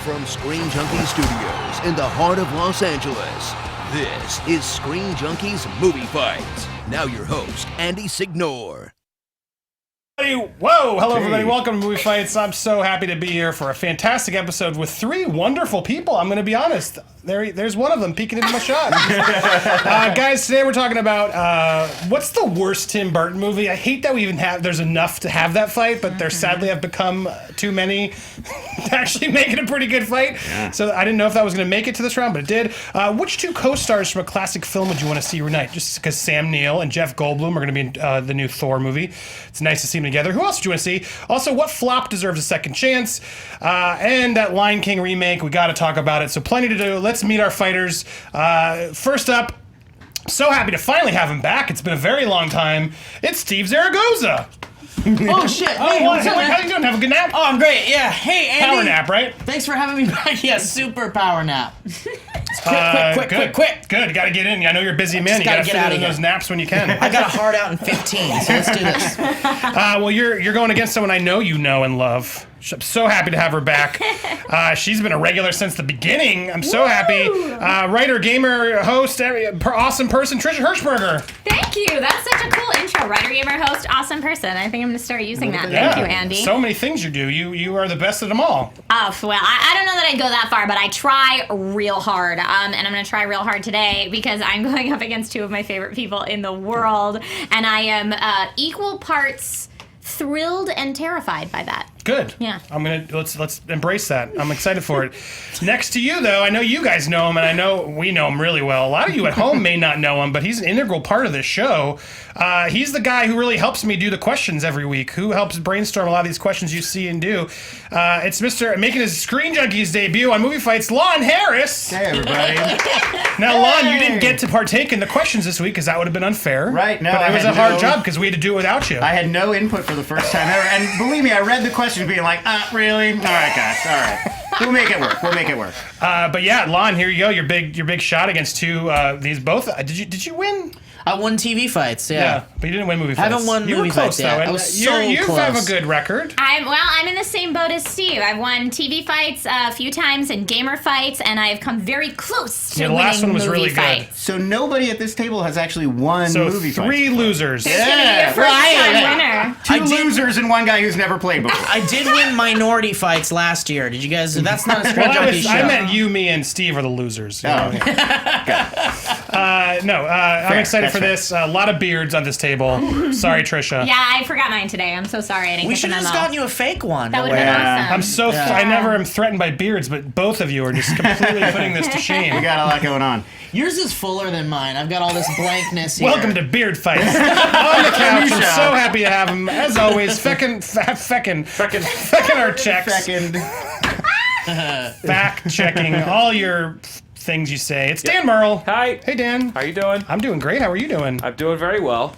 From Screen Junkies Studios in the heart of Los Angeles, this is Screen Junkies Movie Fights. Now your host, Andy Signore. Whoa! Hello, everybody. Welcome to Movie Fights. I'm so happy to be here for a fantastic episode with three wonderful people. I'm going to be honest. There's one of them peeking into my shot. Guys, today we're talking about what's the worst Tim Burton movie. I hate that we even there's enough to have that fight, but there sadly have become too many to actually make it a pretty good fight. Yeah. So I didn't know if that was going to make it to this round, but it did. Which two co-stars from a classic film would you want to see reunite? Just because Sam Neill and Jeff Goldblum are going to be in the new Thor movie. It's nice to see them together. Who else would you want to see? Also, what flop deserves a second chance? And that Lion King remake, we got to talk about it. So plenty to do. Let's meet our fighters. First up, so happy to finally have him back. It's been a very long time. It's Steve Zaragoza. Oh, shit. Hey, what's up, man? How you doing? Have a good nap? Oh, I'm great. Yeah. Hey, Andy. Power nap, right? Thanks for having me back. Yeah, super power nap. Quick. Good. Got to get in. I know you're a busy man. You got to fit in those naps when you can. I got a hard out in 15, so let's do this. Well, you're going against someone I know you know and love. I'm so happy to have her back. She's been a regular since the beginning. I'm so happy. Writer, gamer, host, awesome person, Trisha Hershberger. Thank you. That's such a cool intro. Writer, gamer, host, awesome person. I think I'm going to start using that. Yeah. Thank you, Andy. So many things you do. You are the best of them all. Oh, well, I don't know that I'd go that far, but I try real hard. And I'm going to try real hard today because I'm going up against two of my favorite people in the world. And I am equal parts thrilled and terrified by that. Good. Yeah. Let's embrace that. I'm excited for it. Next to you, though, I know you guys know him, and I know we know him really well. A lot of you at home may not know him, but he's an integral part of this show. He's the guy who really helps me do the questions every week, who helps brainstorm a lot of these questions you see and do. It's Mr. making his Screen Junkies debut on Movie Fights, Lon Harris. Hey, everybody. Now, Lon, you didn't get to partake in the questions this week because that would have been unfair. Right. No, but it was a hard job because we had to do it without you. I had no input for the first time ever, and believe me, I read the questions being like, really? All right, guys. All right. We'll make it work. But yeah, Lon, here you go. Your big shot against two. These both. Did you win? I won TV fights, yeah. But you didn't win movie fights. I haven't won movie fights yet. I was so you close. have a good record. I'm in the same boat as Steve. I've won TV fights a few times and gamer fights, and I've come very close to the winning last one was movie really fights. good. So nobody at this table has actually won movie fights. So 3 losers. It's gonna be your first time winner. 2 losers and 1 guy w's never played before. I did win minority fights last year. Did you guys? That's not a Screen Junkies show. I meant you, me, and Steve are the losers. I'm excited for this. A lot of beards on this table. Sorry, Trisha. Yeah, I forgot mine today. I'm so sorry. I didn't We get should the have memo. just gotten you a fake one. That would have been awesome. I never am threatened by beards, but both of you are just completely putting this to shame. We got a lot going on. Yours is fuller than mine. I've got all this blankness here. Welcome to Beard Fights. On the couch, I'm so happy to have him. As always, feckin' our checks. Fact checking all your things you say. It's Dan Murrell. Hi. Hey, Dan. How you doing? I'm doing great. How are you doing? I'm doing very well.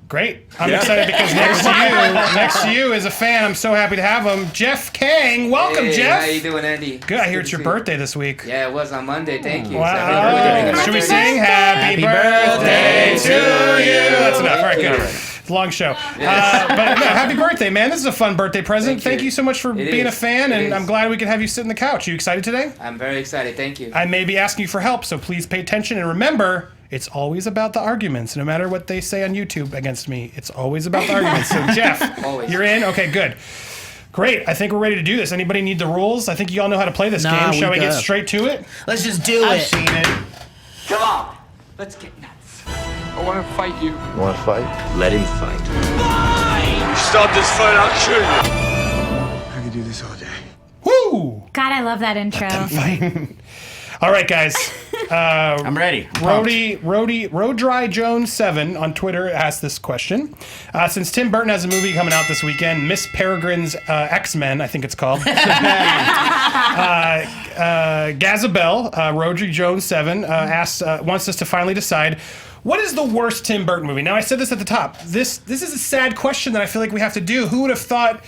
Great. I'm excited because next to you is a fan. I'm so happy to have him. Jeff Kang. Welcome, Hey, Jeff. How you doing, Andy? Good. I hear it's your birthday this week. Yeah, it was on Monday. Thank you. Wow. Should we sing Happy Birthday to you? That's enough. All right, good. It's a long show. But no, happy birthday, man. This is a fun birthday present. Thank you so much for being a fan, and I'm glad we could have you sit on the couch. Are you excited today? I'm very excited. Thank you. I may be asking you for help, so please pay attention. And remember, it's always about the arguments. No matter what they say on YouTube against me, it's always about the arguments. So, Jeff, you're in? Okay, good. Great. I think we're ready to do this. Anybody need the rules? I think you all know how to play this game. Shall we get straight to it? Let's just do it. I've seen it. Come on. Let's get nuts. I want to fight you. You want to fight? Let him fight. Stop this fight, I'll kill you. I could do this all day. Woo! God, I love that intro. All right, guys. I'm ready. Road Dry Jones 7 on Twitter asked this question. Since Tim Burton has a movie coming out this weekend, Miss Peregrine's X-Men, I think it's called. Gazabelle, Rodri Jones 7, wants us to finally decide, what is the worst Tim Burton movie? Now, I said this at the top. This is a sad question that I feel like we have to do. Who would have thought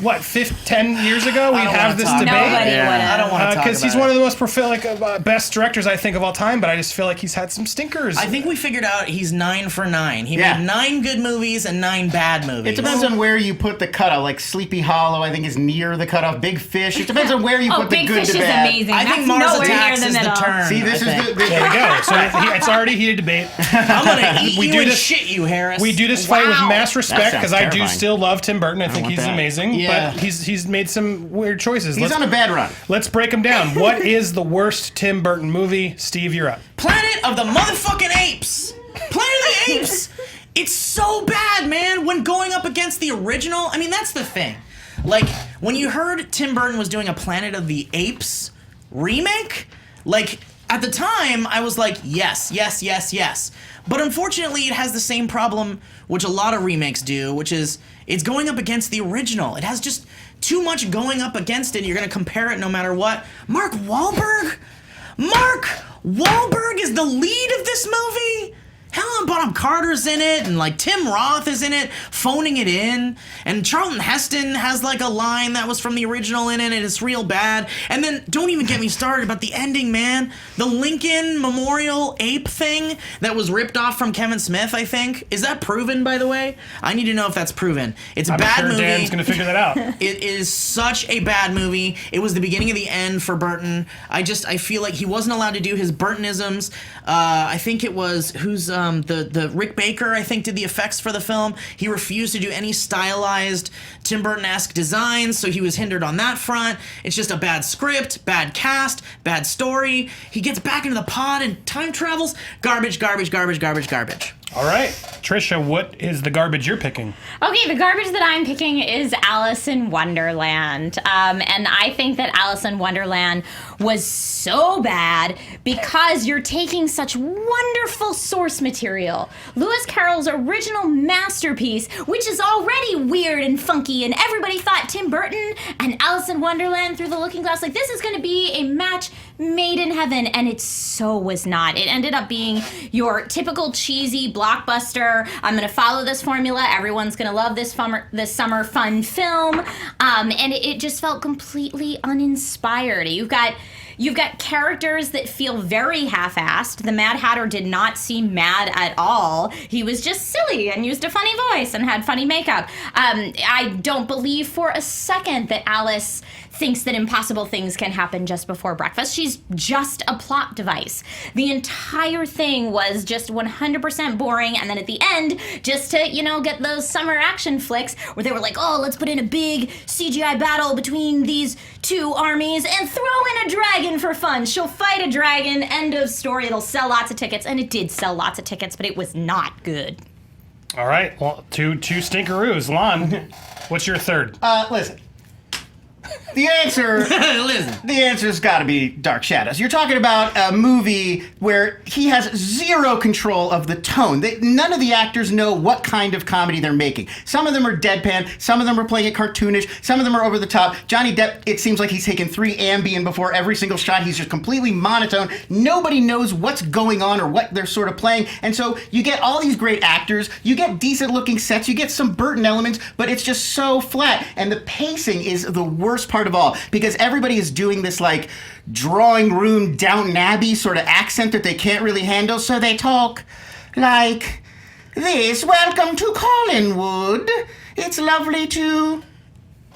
what, 10 years ago, we'd have this debate. Nobody would have. I don't want to talk about it. Because he's one of the most prolific, best directors, I think, of all time, but I just feel like he's had some stinkers. I think we figured out he's 9 for 9. He made 9 good movies and 9 bad movies. It depends on where you put the cutoff. Like Sleepy Hollow, I think, is near the cutoff. Big Fish. It depends on where you put the Big good Fish to is bad. amazing. I think That's Mars nowhere near Attacks the is the middle. turn. See, this is the. There we go. So it's already heated debate. I'm gonna eat We you do and this- shit you, Harris. We do this fight with mass respect sounds because I do terrifying. still love Tim Burton. I think want he's that. amazing, Yeah. but he's made some weird choices. He's on a bad run. Let's break them down. What is the worst Tim Burton movie? Steve, you're up. Planet of the motherfucking Apes. Planet of the Apes. It's so bad, man. When going up against the original, I mean, that's the thing. Like, when you heard Tim Burton was doing a Planet of the Apes remake, like, at the time, I was like, yes, yes, yes, yes. But unfortunately, it has the same problem, which a lot of remakes do, which is it's going up against the original. It has just too much going up against it. You're going to compare it no matter what. Mark Wahlberg? Mark Wahlberg is the lead of this movie? Helen Bonham Carter's in it, and like Tim Roth is in it, phoning it in, and Charlton Heston has like a line that was from the original in it, and it's real bad. And then don't even get me started about the ending, man. The Lincoln Memorial ape thing that was ripped off from Kevin Smith, I think. Is that proven, by the way? I need to know if that's proven. It's a I'm bad sure movie. Dan's going to figure that out. It is such a bad movie. It was the beginning of the end for Burton. I feel like he wasn't allowed to do his Burtonisms. I think it was the Rick Baker, I think, did the effects for the film. He refused to do any stylized Tim Burton-esque designs, so he was hindered on that front. It's just a bad script, bad cast, bad story. He gets back into the pod and time travels. Garbage, garbage, garbage, garbage, garbage. All right. Trisha, what is the garbage you're picking? Okay, the garbage that I'm picking is Alice in Wonderland. And I think that Alice in Wonderland was so bad because you're taking such wonderful source material. Lewis Carroll's original masterpiece, which is already weird and funky, and everybody thought Tim Burton and Alice in Wonderland through the looking glass, like this is going to be a match made in heaven, and it so was not. It ended up being your typical cheesy blockbuster. I'm going to follow this formula. Everyone's going to love this summer fun film. And it just felt completely uninspired. You've got characters that feel very half-assed. The Mad Hatter did not seem mad at all. He was just silly and used a funny voice and had funny makeup. I don't believe for a second that Alice thinks that impossible things can happen just before breakfast. She's just a plot device. The entire thing was just 100% boring, and then at the end, just to, get those summer action flicks where they were like, oh, let's put in a big CGI battle between these two armies and throw in a dragon for fun. She'll fight a dragon, end of story. It'll sell lots of tickets, and it did sell lots of tickets, but it was not good. All right. Well, two stinkeroos. Lon, what's your third? Listen. The answer's got to be Dark Shadows. You're talking about a movie where he has zero control of the tone. None of the actors know what kind of comedy they're making. Some of them are deadpan. Some of them are playing it cartoonish. Some of them are over the top. Johnny Depp, it seems like he's taken 3 Ambien before every single shot. He's just completely monotone. Nobody knows what's going on or what they're sort of playing. And so you get all these great actors. You get decent looking sets. You get some Burton elements, but it's just so flat. And the pacing is the worst part of all, because everybody is doing this like drawing room Downton Abbey sort of accent that they can't really handle, so they talk like this. Welcome to Collinwood. It's lovely to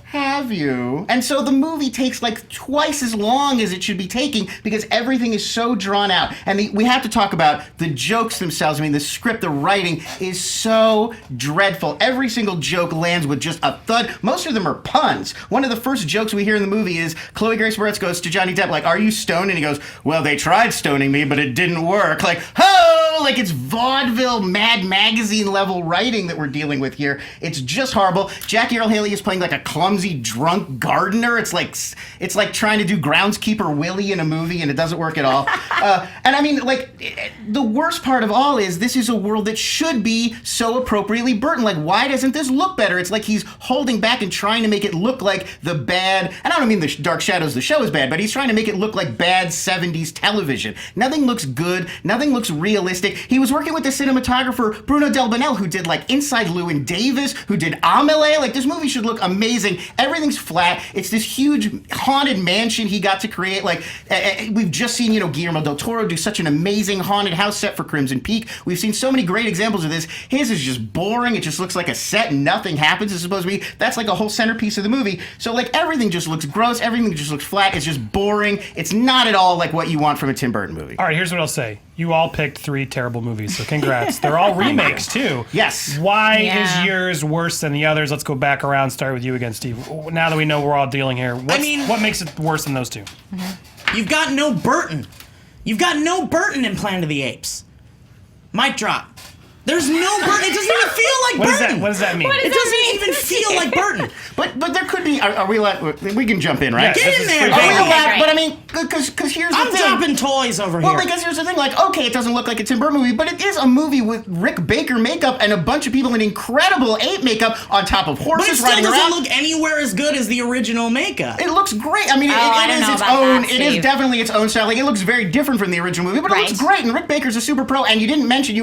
have you. And so the movie takes like twice as long as it should be taking because everything is so drawn out. And we have to talk about the jokes themselves. I mean, the script, the writing is so dreadful. Every single joke lands with just a thud. Most of them are puns. One of the first jokes we hear in the movie is Chloe Grace Moretz goes to Johnny Depp like, are you stoned? And he goes, well, they tried stoning me, but it didn't work. Like, ho! Like it's vaudeville Mad Magazine level writing that we're dealing with here. It's just horrible. Jackie Earle Haley is playing like a clumsy drunk gardener. It's like trying to do groundskeeper Willie in a movie, and it doesn't work at all. And I mean, like, the worst part of all is this is a world that should be so appropriately Burton. Like, why doesn't this look better? It's like he's holding back and trying to make it look like the bad, and I don't mean the Dark Shadows, the show is bad, but he's trying to make it look like bad 70s television. Nothing looks good. Nothing looks realistic. artistic. He was working with the cinematographer Bruno Del Bonell, who did like Inside Llewyn Davis, who did Amelie. Like, this movie should look amazing. Everything's flat. It's this huge haunted mansion he got to create. Like, we've just seen, Guillermo del Toro do such an amazing haunted house set for Crimson Peak. We've seen so many great examples of this. His is just boring. It just looks like a set and nothing happens. It's supposed to be, that's like a whole centerpiece of the movie. So, like, everything just looks gross. Everything just looks flat. It's just boring. It's not at all like what you want from a Tim Burton movie. All right, here's what I'll say. You all picked 3 terrible movies, so congrats. They're all remakes, too. Yes. Why is yours worse than the others? Let's go back around, start with you again, Steve. Now that we know we're all dealing here, what makes it worse than those 2? You've got no Burton. You've got no Burton in Planet of the Apes. Mic drop. There's no Burton. It doesn't even feel like Burton. What does that mean? It doesn't even feel like Burton. But there could be. Are we allowed? We can jump in, right? Get in there, Are we baby. allowed? But I mean, because here's the thing. I'm dropping toys over here. Well, because here's the thing. Like, okay, it doesn't look like a Tim Burton movie, but it is a movie with Rick Baker makeup and a bunch of people in incredible ape makeup on top of horses but it still riding doesn't around. look anywhere as good as the original makeup. It looks great. I mean, I it don't is know its about own. that, It is Steve. definitely its own style. Like, it looks very different from the original movie, but it looks great. And Rick Baker's a super pro. And you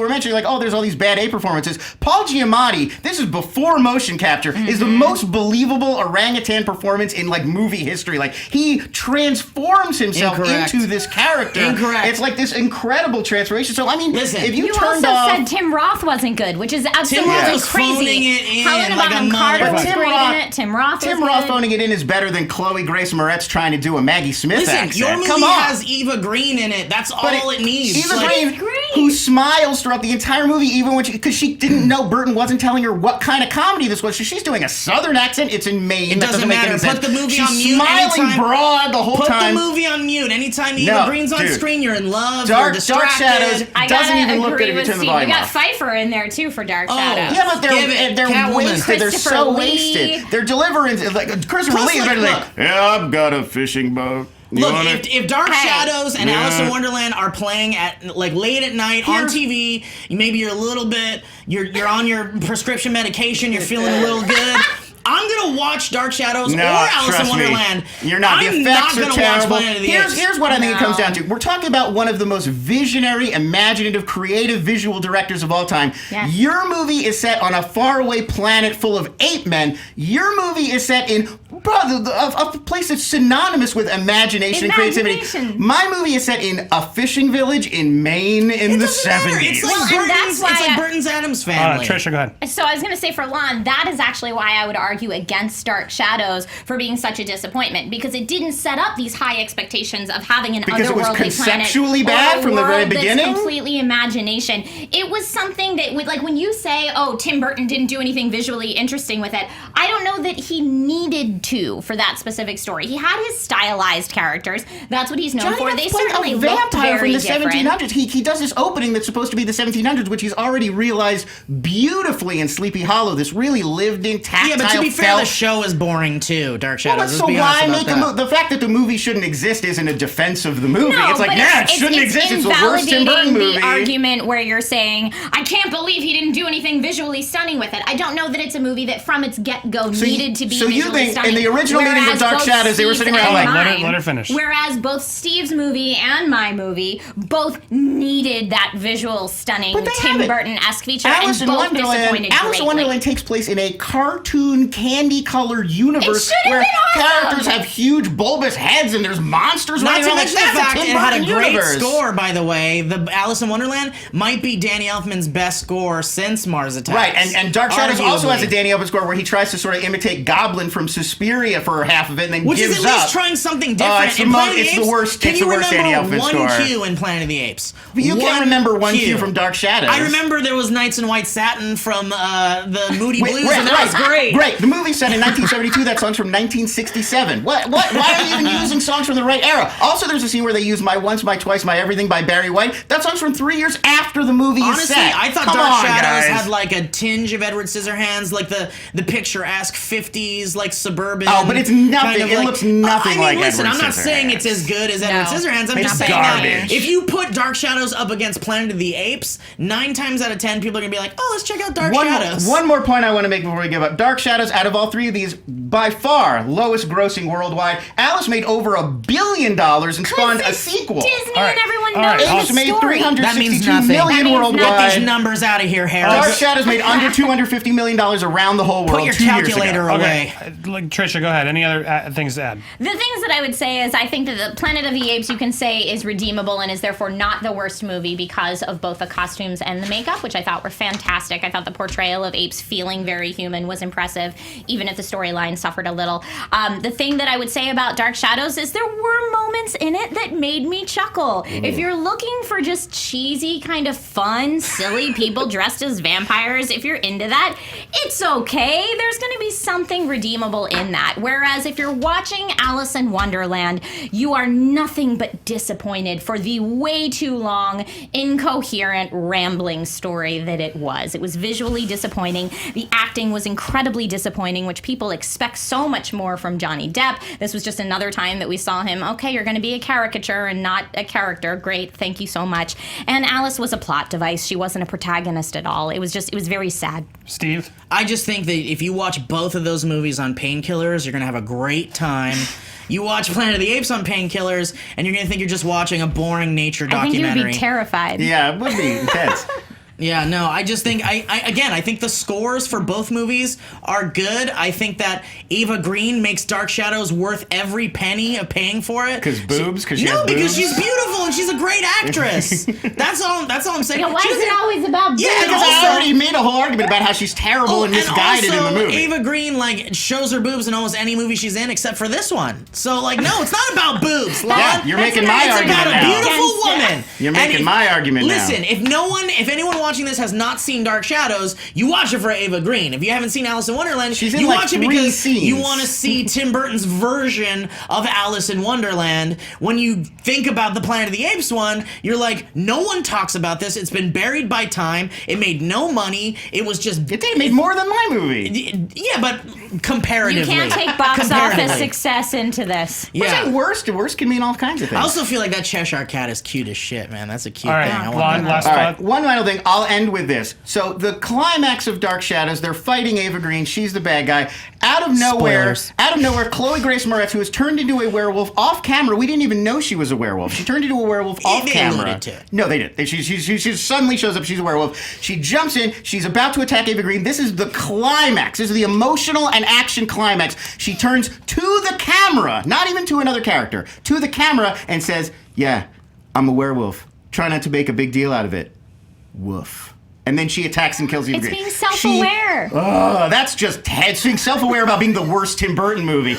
were mentioning like, oh, there's all these bad ape performances. Paul Giamatti, this is before motion capture, is the most believable orangutan performance in like movie history. Like, he transforms himself into this character. Incorrect. It's like this incredible transformation. So I mean, Listen, if you You turned also off. said Tim Roth wasn't good, which is absolutely Roth was crazy. phoning it in Helena like a Bonham Carter mother. was Tim great Roth- in it. Tim Roth Tim was Roth good. phoning it in is better than Chloe Grace Moretz trying to do a Maggie Smith Listen, accent. your movie Come on. has Eva Green in it. That's But all it needs. Eva Like, Green, great. who smiles throughout the entire movie, even when because she didn't know Burton wasn't telling her what kind of comedy this was. So she's doing a Southern accent. It's in Maine. It That doesn't make matter. any sense. Put the movie she's on mute smiling anytime. broad the whole Put time. the movie on mute. Anytime Eva No, Green's on dude. screen, you're in love, you're Dark distracted. Shadows I doesn't gotta even look good agree if you with turn the Steve. volume You got off. Pfeiffer in there too for Dark Oh, Shadows. Yeah, but Give it. they're Catwoman. wasted. They're Christopher so Lee. wasted. They're delivering like Christopher Plus, Lee is like, better look. yeah, I've got a fishing boat. You Look, want it? if Dark Hey. Shadows and Yeah. Alice in Wonderland are playing at like late at night on TV, maybe you're a little bit, you're on your prescription medication, you're feeling a little good. I'm gonna watch Dark Shadows No, or Alice in trust me. Wonderland. You're not. The I'm effects not are gonna terrible. watch Planet of the Apes. Here's what I think it comes No. down to. We're talking about one of the most visionary, imaginative, creative visual directors of all time. Yes. Your movie is set on a faraway planet full of ape men. Your movie is set in a place that's synonymous with imagination and creativity. Imagination. My movie is set in a fishing village in Maine in the Doesn't matter. 70s. It's like Well, and Burton's, that's why it's like I- Burton's Addams Family. Trisha, go ahead. So I was going to say for Lon, that is actually why I would argue against Dark Shadows for being such a disappointment, because it didn't set up these high expectations of having an Because it was otherworldly conceptually planet bad or a from the very world that's beginning? completely imagination. It was something that, like when you say, "Oh, Tim Burton didn't do anything visually interesting with it," I don't know that he needed to for that specific story. He had his stylized characters. That's what he's known for. They Depp's playing certainly a look vampire very from the different. 1700s. He does this opening that's supposed to be the 1700s, which he's already realized beautifully in Sleepy Hollow. This really lived-in, tactile, Yeah, but to be fair, felt. the show is boring too. Dark Well, Shadows. so Let's be why honest make about that. the fact that the movie shouldn't exist isn't a defense of the movie. No, it's like, but yeah, it shouldn't exist. It's the worst Tim Burton invalidating movie. the argument where you're saying, I can't believe he didn't do anything visually stunning with it. I don't know that it's a movie that from its get-go So you- needed to be so you visually think in stunning. the original meetings of Whereas Dark both Shadows, they were Steve's sitting around and like, mine- let her finish. Whereas both Steve's movie and my movie both needed that visual stunning But they Tim have it. Burton-esque feature, Alice in and both Wonderland. disappointed Alice in greatly. Wonderland takes place in a cartoon, candy-colored universe It should've where been awesome. characters have huge bulbous heads and there's monsters Not running to around. mention Like, the that's fact a it Tim had a Burton great universe. score, by the way. The Alice in Wonderland might be Danny Elfman's best score since Mars Attacks. Right, and Dark Shadows also Arguably. has a Danny Elfman score where he tries to sort of imitate Goblin from Suspiria for half of it and then Which gives is at least up. trying something different. it's the In mo- Planet of the it's the Apes, worst- Can it's you the worst Danny remember Elfman one score. cue in Planet of the Apes? You can't remember one cue from Dark Shadows. I remember there was Knights in White Satin from the Moody Wait, Blues, wait, and that was great. Great. The movie set in 1972. That song's from 1967. What? Why are you even using songs from the right era? Also, there's a scene where they use "My Once, My Twice, My Everything" by Barry White. That song's from 3 years after the movie Honestly, is set. I thought Come Dark on, Shadows guys. had like a tinge of Edward Scissorhands, like the picturesque 50s, like suburban. Oh, but it's nothing. kind of It like- looks nothing I mean, like listen, Edward I'm not saying Scissorhands. it's as good as Edward No. Scissorhands. I'm It's just saying garbage. that if you put Dark Shadows up against Planet of the Apes, 9 times out of 10 people are gonna be like, "Oh, let's check out Dark Shadows." One more point I want to make before we give up. Dark Shadows, out of all three of these, by far lowest grossing worldwide. Alice made over $1 billion and spawned a sequel. Disney All right. and everyone everyone All right, knows Apes the made story. That means 362 nothing. million That means worldwide. Get these numbers out of here, Dark Harris. Shadows made under $250 million around the whole world. Put your 2 years ago. calculator away. Okay, Trisha, go ahead. Any other things to add? The things that I would say is I think that the Planet of the Apes you can say is redeemable and is therefore not the worst movie because of both the costumes and the makeup, which I thought were fantastic. I thought the portrayal of apes feeling very human was impressive, even if the storyline suffered a little. The thing that I would say about Dark Shadows is there were moments in it that made me chuckle. If you're looking for just cheesy, kind of fun, silly people dressed as vampires, if you're into that, it's okay. There's going to be something redeemable in that. Whereas if you're watching Alice in Wonderland, you are nothing but disappointed for the way too long, incoherent, rambling story that it was. It was visually disappointing. The acting was incredibly disappointing, which people expect so much more from Johnny Depp. This was just another time that we saw him, okay, you're going to be a caricature and not a character. Great, thank you so much. And Alice was a plot device. She wasn't a protagonist at all. It was very sad. Steve? I just think that if you watch both of those movies on painkillers, you're going to have a great time. You watch Planet of the Apes on painkillers, and you're going to think you're just watching a boring nature I think documentary. you would be terrified. Yeah, it would be intense. Yeah, no, I just think, I think the scores for both movies are good. I think that Eva Green makes Dark Shadows worth every penny of paying for it. Because boobs? Because she has No, boobs? because she's beautiful and she's a great actress. That's all I'm saying. Yeah, why She is it doesn't- always about boobs? Yeah, and Because I also- already made a whole argument about how she's terrible and misguided in the movie. Eva Green shows her boobs in almost any movie she's in except for this one. So no, it's not about boobs, Lon. Yeah, you're making my It's argument about a now. beautiful woman. You're And making my argument now. Listen, if anyone watching this has not seen Dark Shadows, you watch it for Eva Green. If you haven't seen Alice in Wonderland, She's in you like watch it 3 because scenes. you want to see Tim Burton's version of Alice in Wonderland. When you think about the Planet of the Apes one, you're like, no one talks about this. It's been buried by time. It made no money. It was just... It made more than my movie. Yeah, but comparatively. You can't take box Comparatively. office success into this. Yeah. Worst can mean all kinds of things. I also feel like that Cheshire Cat is cute as shit, man. That's a cute All right, thing. I want Lon, that. last All thought. right, one final thing. I'll end with this. So the climax of Dark Shadows, they're fighting Eva Green. She's the bad guy. Out of nowhere, Chloe Grace Moretz, who has turned into a werewolf off camera. We didn't even know she was a werewolf. She turned into a werewolf off They camera. alluded to it. No, they did. She suddenly shows up. She's a werewolf. She jumps in. She's about to attack Eva Green. This is the climax. This is the emotional and action climax. She turns to the camera, not even to another character, to the camera and says, "Yeah, I'm a werewolf. Try not to make a big deal out of it. Woof." And then she attacks and kills Eva It's Green. being self-aware. That's just it's being self-aware about being the worst Tim Burton movie.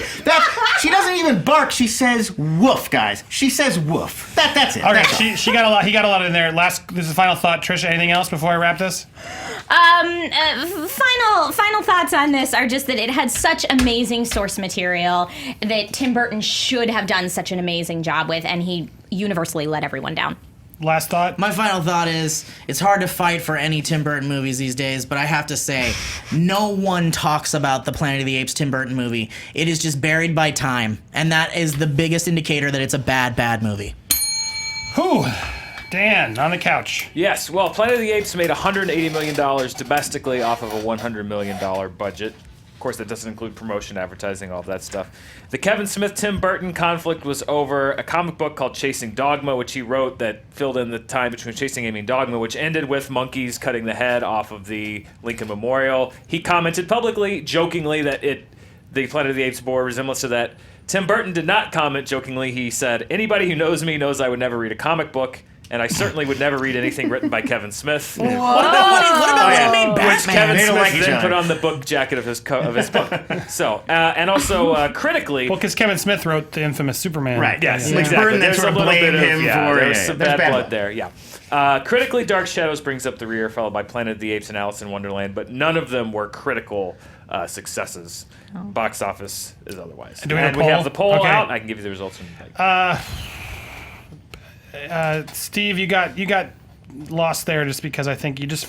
She doesn't even bark. She says woof, guys. She says woof. That's it. Okay, That's all. she got a lot. He got a lot in there. This is the final thought. Trisha, anything else before I wrap this? Final thoughts on this are just that it had such amazing source material that Tim Burton should have done such an amazing job with, and he universally let everyone down. Last thought. My final thought is, it's hard to fight for any Tim Burton movies these days, but I have to say, no one talks about the Planet of the Apes Tim Burton movie. It is just buried by time, and that is the biggest indicator that it's a bad movie. Whew. Dan, on the couch. Yes, well, Planet of the Apes made $180 million domestically off of a $100 million budget. Of course, that doesn't include promotion, advertising, all of that stuff. The Kevin Smith-Tim Burton conflict was over a comic book called Chasing Dogma, which he wrote that filled in the time between Chasing Amy and Dogma, which ended with monkeys cutting the head off of the Lincoln Memorial. He commented publicly, jokingly, that the Planet of the Apes bore a resemblance to that. Tim Burton did not comment jokingly. He said, "Anybody who knows me knows I would never read a comic book, and I certainly would never read anything written by Kevin Smith." What about when he made Which Kevin Batman? They don't Smith like each then other. put on the book jacket of his book. So, and also critically, Well, because Kevin Smith wrote the infamous Superman. Right. yes, Which exactly. Burton then There's sort a of little blamed bit of him for. there's Yeah, some there's bad blood there. Yeah. Critically, Dark Shadows brings up the rear, followed by Planet of the Apes and Alice in Wonderland, but none of them were critical successes. Box office is otherwise. Do we have a And we poll? have the poll Okay. out. I can give you the results in Steve, you got lost there just because I think you just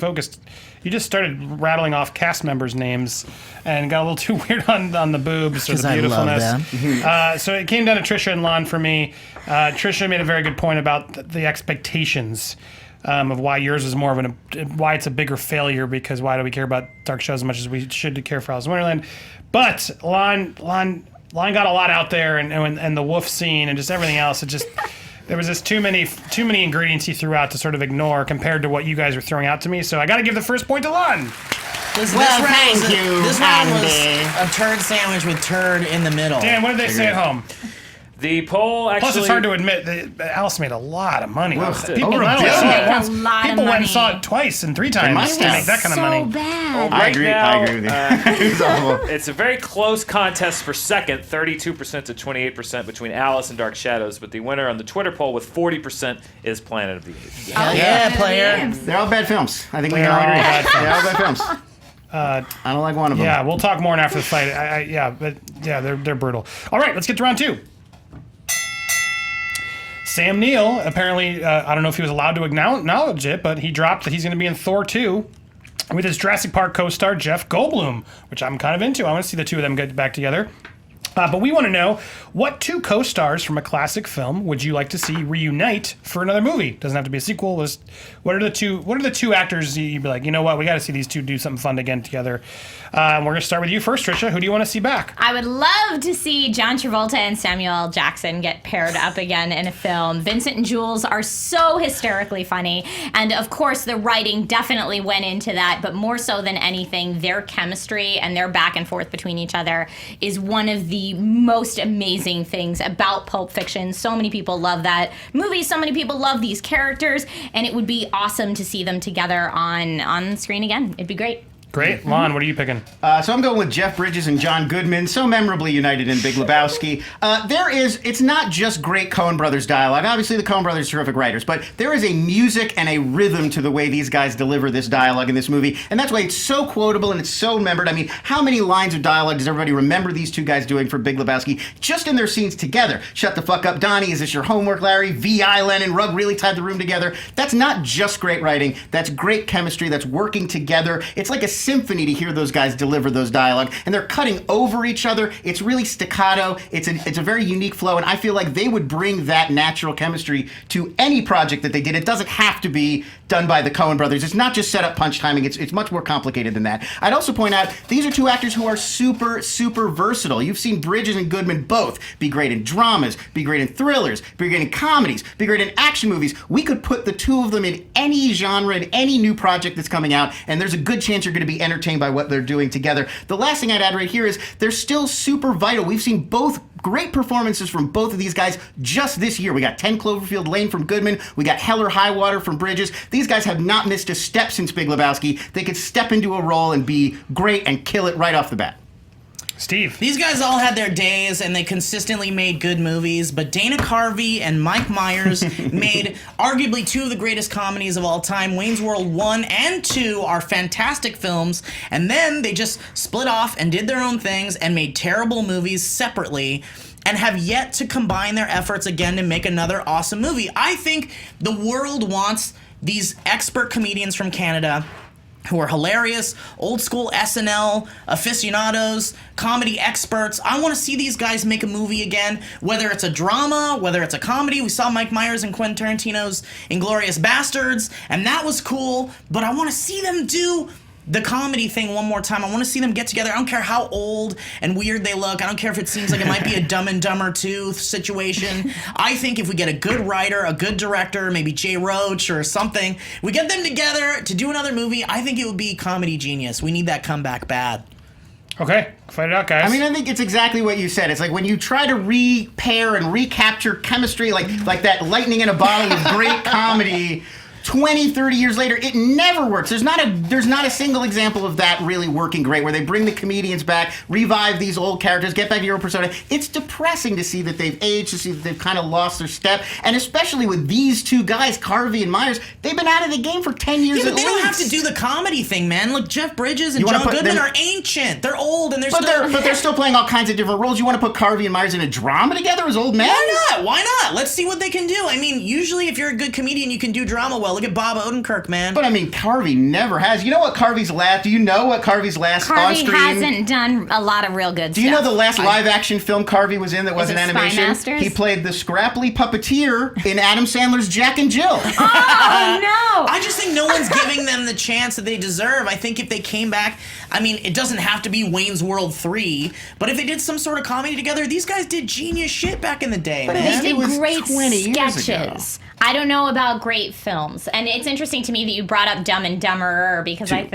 started rattling off cast members' names and got a little too weird on the boobs or the 'Cause I love beautifulness. So it came down to Trisha and Lon for me. Trisha made a very good point about the expectations of why yours is more of why it's a bigger failure, because why do we care about Dark Shadows as much as we should care for Alice in Wonderland? But Lon got a lot out there, and the wolf scene and just everything else. there was just too many ingredients he threw out to sort of ignore compared to what you guys were throwing out to me. So I got to give the first point to Lon. This thank round you, was Andy. a turd sandwich with turd in the middle. Dan, what did they say at home? The poll actually. Plus, it's hard to admit that Alice made a lot of money. People over not $1 only saw it billion. once, A lot of people went and money. saw it twice and 3 times must to have. make that kind of so money. bad. I agree with you. It's awful. It's a very close contest for second, 32% to 28% between Alice and Dark Shadows, but the winner on the Twitter poll with 40% is Planet of the Apes. Hell yeah, player. They're all bad films. I think we They're can all all agree. bad They're all bad films. I don't like one of them. Yeah, we'll talk more after the fight. They're brutal. All right, let's get to round 2. Sam Neill, apparently, I don't know if he was allowed to acknowledge it, but he dropped that he's going to be in Thor 2 with his Jurassic Park co-star Jeff Goldblum, which I'm kind of into. I want to see the two of them get back together. But we want to know, what 2 co-stars from a classic film would you like to see reunite for another movie? Doesn't have to be a sequel. What are the two actors you'd be like, you know what, we got to see these two do something fun again together? We're going to start with you first, Trisha. Who do you want to see back? I would love to see John Travolta and Samuel L. Jackson get paired up again in a film. Vincent and Jules are so hysterically funny. And of course, the writing definitely went into that. But more so than anything, their chemistry and their back and forth between each other is one of the most amazing things about Pulp Fiction. So many people love that movie. So many people love these characters. And it would be awesome to see them together on screen again. It'd be great. Great. Lon, what are you picking? So I'm going with Jeff Bridges and John Goodman, so memorably united in Big Lebowski. It's not just great Coen Brothers dialogue. Obviously, the Coen Brothers are terrific writers, but there is a music and a rhythm to the way these guys deliver this dialogue in this movie, and that's why it's so quotable and it's so remembered. I mean, how many lines of dialogue does everybody remember these two guys doing for Big Lebowski just in their scenes together? Shut the fuck up, Donnie. Is this your homework, Larry? V.I. Lennon, Rug really tied the room together. That's not just great writing. That's great chemistry. That's working together. It's like a symphony to hear those guys deliver those dialogue, and they're cutting over each other. It's really staccato. It's a very unique flow, and I feel like they would bring that natural chemistry to any project that they did. It doesn't have to be done by the Coen brothers. It's not just set up punch timing. It's much more complicated than that. I'd also point out these are two actors who are super, super versatile. You've seen Bridges and Goodman both be great in dramas, be great in thrillers, be great in comedies, be great in action movies. We could put the two of them in any genre, in any new project that's coming out, and there's a good chance you're going to be entertained by what they're doing together. The last thing I'd add right here is they're still super vital. We've seen both great performances from both of these guys just this year. We got 10 Cloverfield Lane from Goodman. We got Hell or High Water from Bridges. These guys have not missed a step since Big Lebowski. They could step into a role and be great and kill it right off the bat. Steve. These guys all had their days and they consistently made good movies, but Dana Carvey and Mike Myers made arguably 2 of the greatest comedies of all time. Wayne's World 1 and 2 are fantastic films, and then they just split off and did their own things and made terrible movies separately, and have yet to combine their efforts again to make another awesome movie. I think the world wants these expert comedians from Canada who are hilarious, old school SNL aficionados, comedy experts. I want to see these guys make a movie again, whether it's a drama, whether it's a comedy. We saw Mike Myers and Quentin Tarantino's Inglourious Bastards, and that was cool, but I want to see them do the comedy thing one more time. I want to see them get together. I don't care how old and weird they look. I don't care if it seems like it might be a Dumb and Dumber 2 situation. I think if we get a good writer, a good director, maybe Jay Roach or something, we get them together to do another movie, I think it would be comedy genius. We need that comeback bad. Okay, fight it out, guys. I mean, I think it's exactly what you said. It's like when you try to repair and recapture chemistry, like that lightning in a bottle of great comedy 20, 30 years later, it never works. There's not a single example of that really working great, where they bring the comedians back, revive these old characters, get back to your persona. It's depressing to see that they've aged, to see that they've kind of lost their step, and especially with these two guys, Carvey and Myers, they've been out of the game for 10 years Yeah, but at they least. don't have to do the comedy thing, man. Look, Jeff Bridges and You wanna John put Goodman them- are ancient. They're old, and But they're still playing all kinds of different roles. You want to put Carvey and Myers in a drama together as old men? Why not? Why not? Let's see what they can do. I mean, usually if you're a good comedian, you can do drama well. go. Look at Bob Odenkirk, man. But I mean, Carvey never has. You know what Carvey's last? Do you know what Carvey's last on Carvey screen? hasn't done a lot of real good Do stuff. you know the last live action film Carvey was in that wasn't it Spy animation? Masters? He played the scrappy puppeteer in Adam Sandler's Jack and Jill. Oh, no. I just think no one's giving them the chance that they deserve. I think if they came back, I mean, it doesn't have to be Wayne's World 3, but if they did some sort of comedy together, these guys did genius shit back in the day, But man. They It was did great 20 years sketches. I don't know about great films, and it's interesting to me that you brought up Dumb and Dumber because I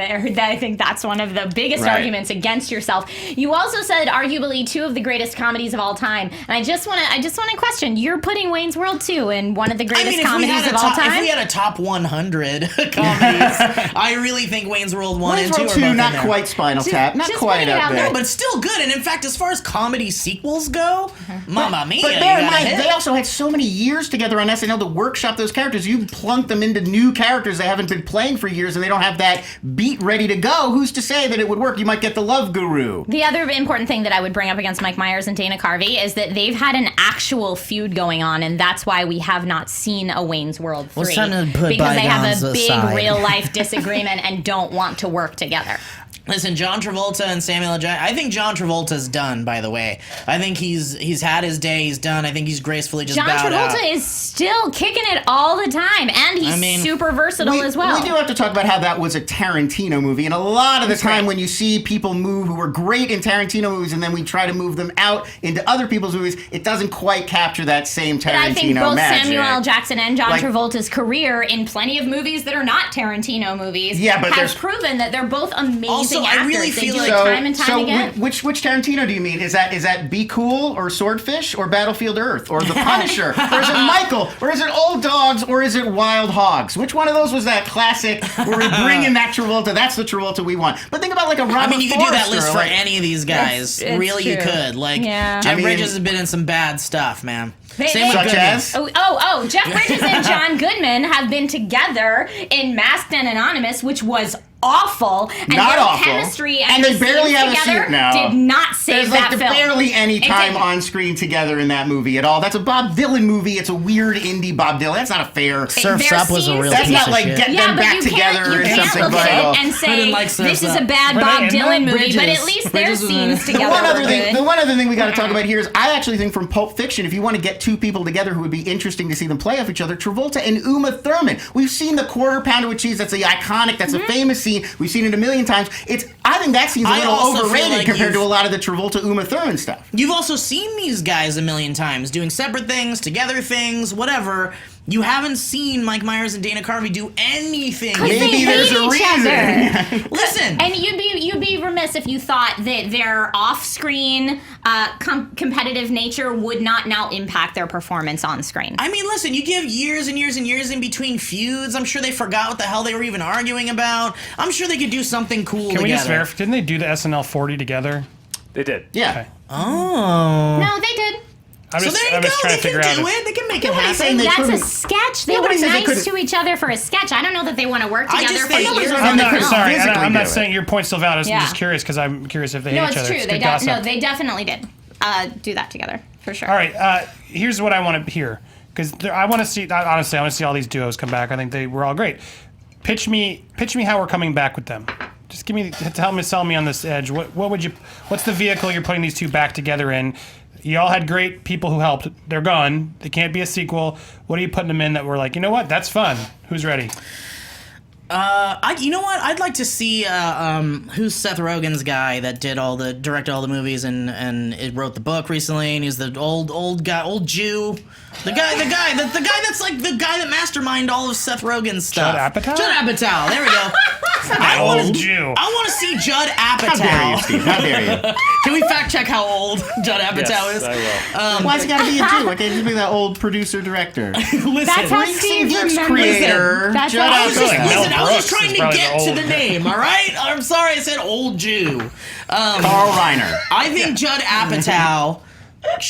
think that's one of the biggest Right. arguments against yourself. You also said arguably two of the greatest comedies of all time, and I just want to question: you're putting Wayne's World 2 in one of the greatest comedies of all time? If we had a top 100 comedies, I really think Wayne's World 1 Wayne's and 2 World are 2, both in not there. quite Spinal Tap, not just quite put it up out there. there. But still good. And in fact, as far as comedy sequels go, Mamma Mia, But you bear in got a mind, hit. they also had so many years together on SNL to workshop those characters. You plunk them into new characters they haven't been playing for years, and they don't have that beat ready to go. Who's to say that it would work? You might get the Love Guru. The other important thing that I would bring up against Mike Myers and Dana Carvey is that they've had an actual feud going on, and that's why we have not seen a Wayne's World 3. Well, it's time to put because they have bygones a big aside. real-life disagreement and don't want to work together. Listen, John Travolta and Samuel L. Jackson. I think John Travolta's done, by the way. I think he's had his day. He's done. I think he's gracefully just John bowed out. Travolta is still kicking it all the time, and he's super versatile as well. We do have to talk about how that was a Tarantino movie, and a lot of the time when you see people move who were great in Tarantino movies, and then we try to move them out into other people's movies, it doesn't quite capture that same Tarantino But I think both magic. Samuel L. Jackson and John Like- Travolta's career in plenty of movies that are not Tarantino movies Yeah, but has there's- proven that they're both amazing Also, I actors. really They feel do like- it time and time again. Which Tarantino do you mean? Is that Be Cool or Swordfish or Battlefield Earth or The Punisher or is it Michael or is it Old Dogs or is it Wild Hogs? Which one of those was that classic where we bring in that Travolta? That's the Travolta we want. But think about like a Robert I mean, you could do that Forster, list for like- any of these guys. It's Really, you true. could. Like, Yeah. Jeff I mean- Bridges has been in some bad stuff, man. They- Same with Such Goodman. as? Jeff Bridges and John Goodman have been together in Masked and Anonymous, which was awful. And Not their awful. chemistry And they the barely scenes have a together scene. No. did not save There's that like film. barely any It time didn't. on screen together in that movie at all. That's a Bob Dylan movie. It's a weird indie Bob Dylan. That's not a fair. Surf's Their Up was a scenes real That's piece not of like shit. get Yeah, them but back you together can't in something look at vital. it and I say didn't like this Surf's is Up. a bad Were Bob they in Dylan that? movie, Bridges. but at least their Bridges was in scenes it. The together one were other thing, good. the one other thing we got to talk about here is I actually think from Pulp Fiction, if you want to get two people together who would be interesting to see them play off each other, Travolta and Uma Thurman. We've seen the Quarter Pounder with Cheese. That's the iconic. That's a famous scene. We've seen it a million times. I think that scene's a I little also feel overrated like compared to you've- a lot of the Travolta Uma Thurman stuff. You've also seen these guys a million times doing separate things, together things, whatever. You haven't seen Mike Myers and Dana Carvey do anything. They Maybe there's hate a each reason. other. Listen. And you'd be remiss if you thought that their off-screen competitive nature would not now impact their performance on screen. I mean, listen, you give years and years and years in between feuds. I'm sure they forgot what the hell they were even arguing about. I'm sure they could do something cool Can together. we just verify? Didn't they do the SNL 40 together? They did. Yeah. Okay. Oh. No, they did. I'm So just, there you I'm go. just trying They to figure can out. do it. They can make it Nobody's saying happen. they That's couldn't. a sketch. They Nobody were says they nice couldn't. to each other for a sketch. I don't know that they want to work I together just for think years. nobody's on I'm the not film. sorry. Physically I'm not do it. saying your point's still valid. I'm Yeah. just curious because I'm curious if they No, hate each it's other. true. It's good gossip. No, they definitely did do that together for sure. All right. Here's what I want to hear because I want to see. Honestly, I want to see all these duos come back. I think they were all great. Pitch me how we're coming back with them. Just sell me on this edge. What's the vehicle you're putting these two back together in? You all had great people who helped. They're gone. They can't be a sequel. What are you putting them in that we're like, you know what? That's fun. Who's ready? You know what? I'd like to see who's Seth Rogen's guy that directed all the movies and it wrote the book recently, and he's the old guy, old Jew, the guy that's like the guy that masterminded all of Seth Rogen's stuff. Judd Apatow? Judd Apatow. There we go. Old Jew. I want to see Judd How dare you, Apatow. Steve? How dare you? Can we fact check how old Judd Apatow Yes, is? I will. Why's it got to be a Jew? Why can't it just be that old producer-director? Listen, That's how Freaks Steve and Geeks remembers creator, it. That's Judd how I was Steve just, Mel listen, I was just Brooks trying is to probably get the to old- the name, all right? I'm sorry I said old Jew. Carl Reiner. I think Judd Apatow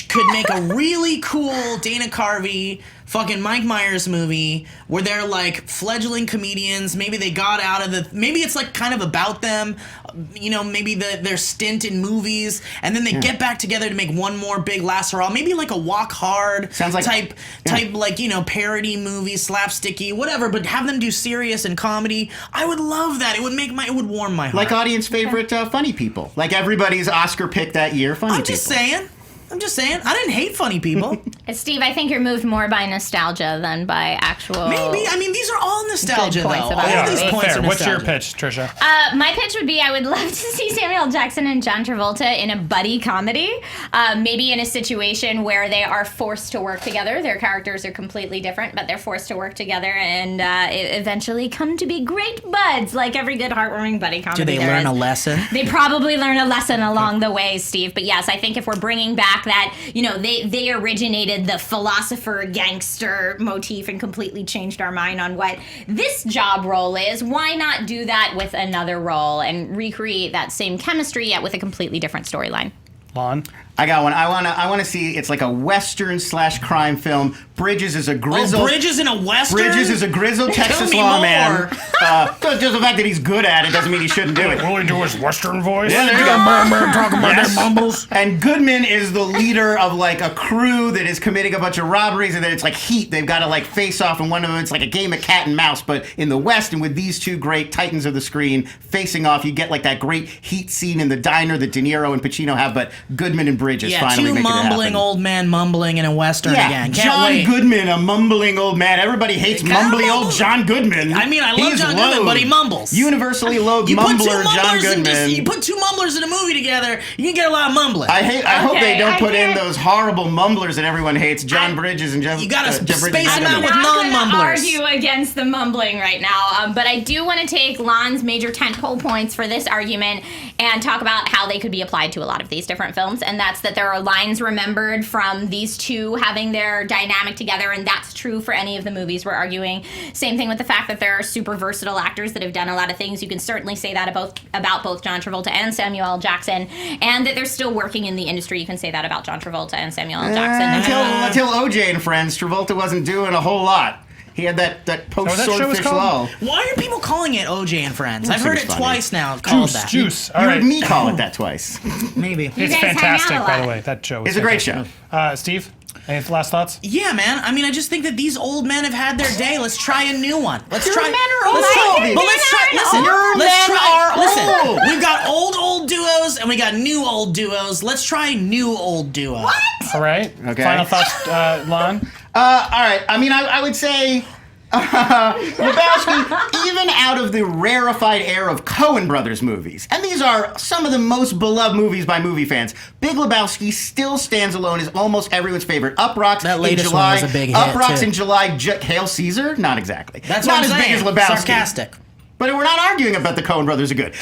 could make a really cool Dana Carvey, fucking Mike Myers movie where they're like fledgling comedians. Maybe they got out of the. Maybe it's like kind of about them. You know, maybe their stint in movies, and then they get back together to make one more big last hurrah. Maybe like a Walk Hard Sounds like type like, you know, parody movie, slapsticky, whatever. But have them do serious and comedy. I would love that. It would warm my heart. Like audience favorite funny people. Like everybody's Oscar pick that year, funny people. I'm just saying. I didn't hate funny people. Steve, I think you're moved more by nostalgia than by actual. Maybe. I mean, these are all nostalgia, though. points All about of these it. points Fair. are What's your nostalgia. pitch, Trisha? My pitch would be I would love to see Samuel Jackson and John Travolta in a buddy comedy, maybe in a situation where they are forced to work together. Their characters are completely different, but they're forced to work together and eventually come to be great buds, like every good heartwarming buddy comedy. Do they there learn is. a lesson? They probably learn a lesson along the way, Steve. But yes, I think if we're bringing back that, you know, they originated the philosopher gangster motif and completely changed our mind on what this job role is. Why not do that with another role and recreate that same chemistry yet with a completely different storyline? Lon? I got one. I want to see. It's like a western/crime film. Bridges is a grizzled. Bridges in a western? Bridges is a grizzled Texas me lawman. more. Just the fact that he's good at it doesn't mean he shouldn't do it. Will he do his Western voice? Yeah, there you go. Talk about Yes. them mumbles. And Goodman is the leader of like a crew that is committing a bunch of robberies, and then it's like heat. They've got to like face off, and one of them it's like a game of cat and mouse, but in the West. And with these two great titans of the screen facing off, you get like that great heat scene in the diner that De Niro and Pacino have. But Goodman and Bridges finally two make it mumbling happen. old men mumbling in a western again. Can't John wait. Goodman, a mumbling old man. Everybody hates Kinda mumbly old mumbles. John Goodman. I mean, I love He's John Goodman, but he loathed. mumbles. Universally loathed You put two mumbler John mumblers Goodman. you put two mumblers in a movie together, you can get a lot of mumbling. I hope they Okay, don't I put in hear- those horrible mumblers that everyone hates. John Bridges and Jeff. You gotta Jeff Bridges space and them Goodman. out with not gonna non-mumblers. argue against the mumbling right now, but I do want to take Lon's major tentpole points for this argument and talk about how they could be applied to a lot of these different films, and that's that there are lines remembered from these two having their dynamic together, and that's true for any of the movies we're arguing. Same thing with the fact that there are super versatile actors that have done a lot of things. You can certainly say that about both John Travolta and Samuel L. Jackson, and that they're still working in the industry. You can say that about John Travolta and Samuel L. Jackson. Until OJ and Friends, Travolta wasn't doing a whole lot. He had that post that show was swordfish called? lull. Why are people calling it OJ and Friends? I've That's heard it funny. twice now. Called that. Juice. All You right. heard me call it that twice. Maybe. It's guys hang out fantastic, a by lot. the way. That show is It's a great show. Steve, any last thoughts? Yeah, man. I mean, I just think that these old men have had their day. Let's try a new one. Let's Your try. men are let's old. try. But let's try. Listen. Your Let's men try. are Listen. old. We've got old duos and we got new old duos. Let's try new old duo. What? All right. Okay. Final thoughts, Lon? All right. I mean, I would say Lebowski, even out of the rarefied air of Coen Brothers movies, and these are some of the most beloved movies by movie fans, Big Lebowski still stands alone as almost everyone's favorite. Up Rocks That in latest July. one was a big Up hit, Rocks too. in July. Hail Caesar? Not exactly. That's not what as I'm big saying. as Lebowski. Sarcastic. But we're not arguing about the Coen Brothers are good.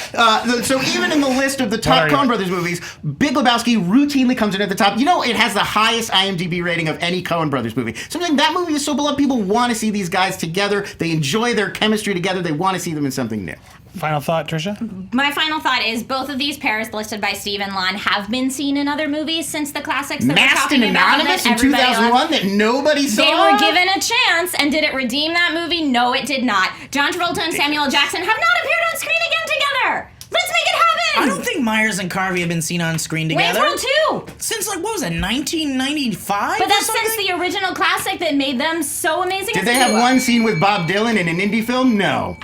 So even in the list of the top are you? Coen Brothers movies, Big Lebowski routinely comes in at the top. You know, it has the highest IMDb rating of any Coen Brothers movie. Something that movie is so beloved, people want to see these guys together. They enjoy their chemistry together. They want to see them in something new. Final thought, Trisha? My final thought is both of these pairs listed by Steve and Lon have been seen in other movies since the classics that we're Masked talking and about. Anonymous that in everybody 2001 loves. that nobody saw. They were given a chance, and did it redeem that movie? No, it did not. John Travolta and Samuel L. Jackson have not appeared on screen again together. Let's make it happen. I don't think Myers and Carvey have been seen on screen Wayne's together. World 2. Since, like, what was it, 1995? But or that's something? since the original classic that made them so amazing. Did as they a have duo. one scene with Bob Dylan in an indie film? No.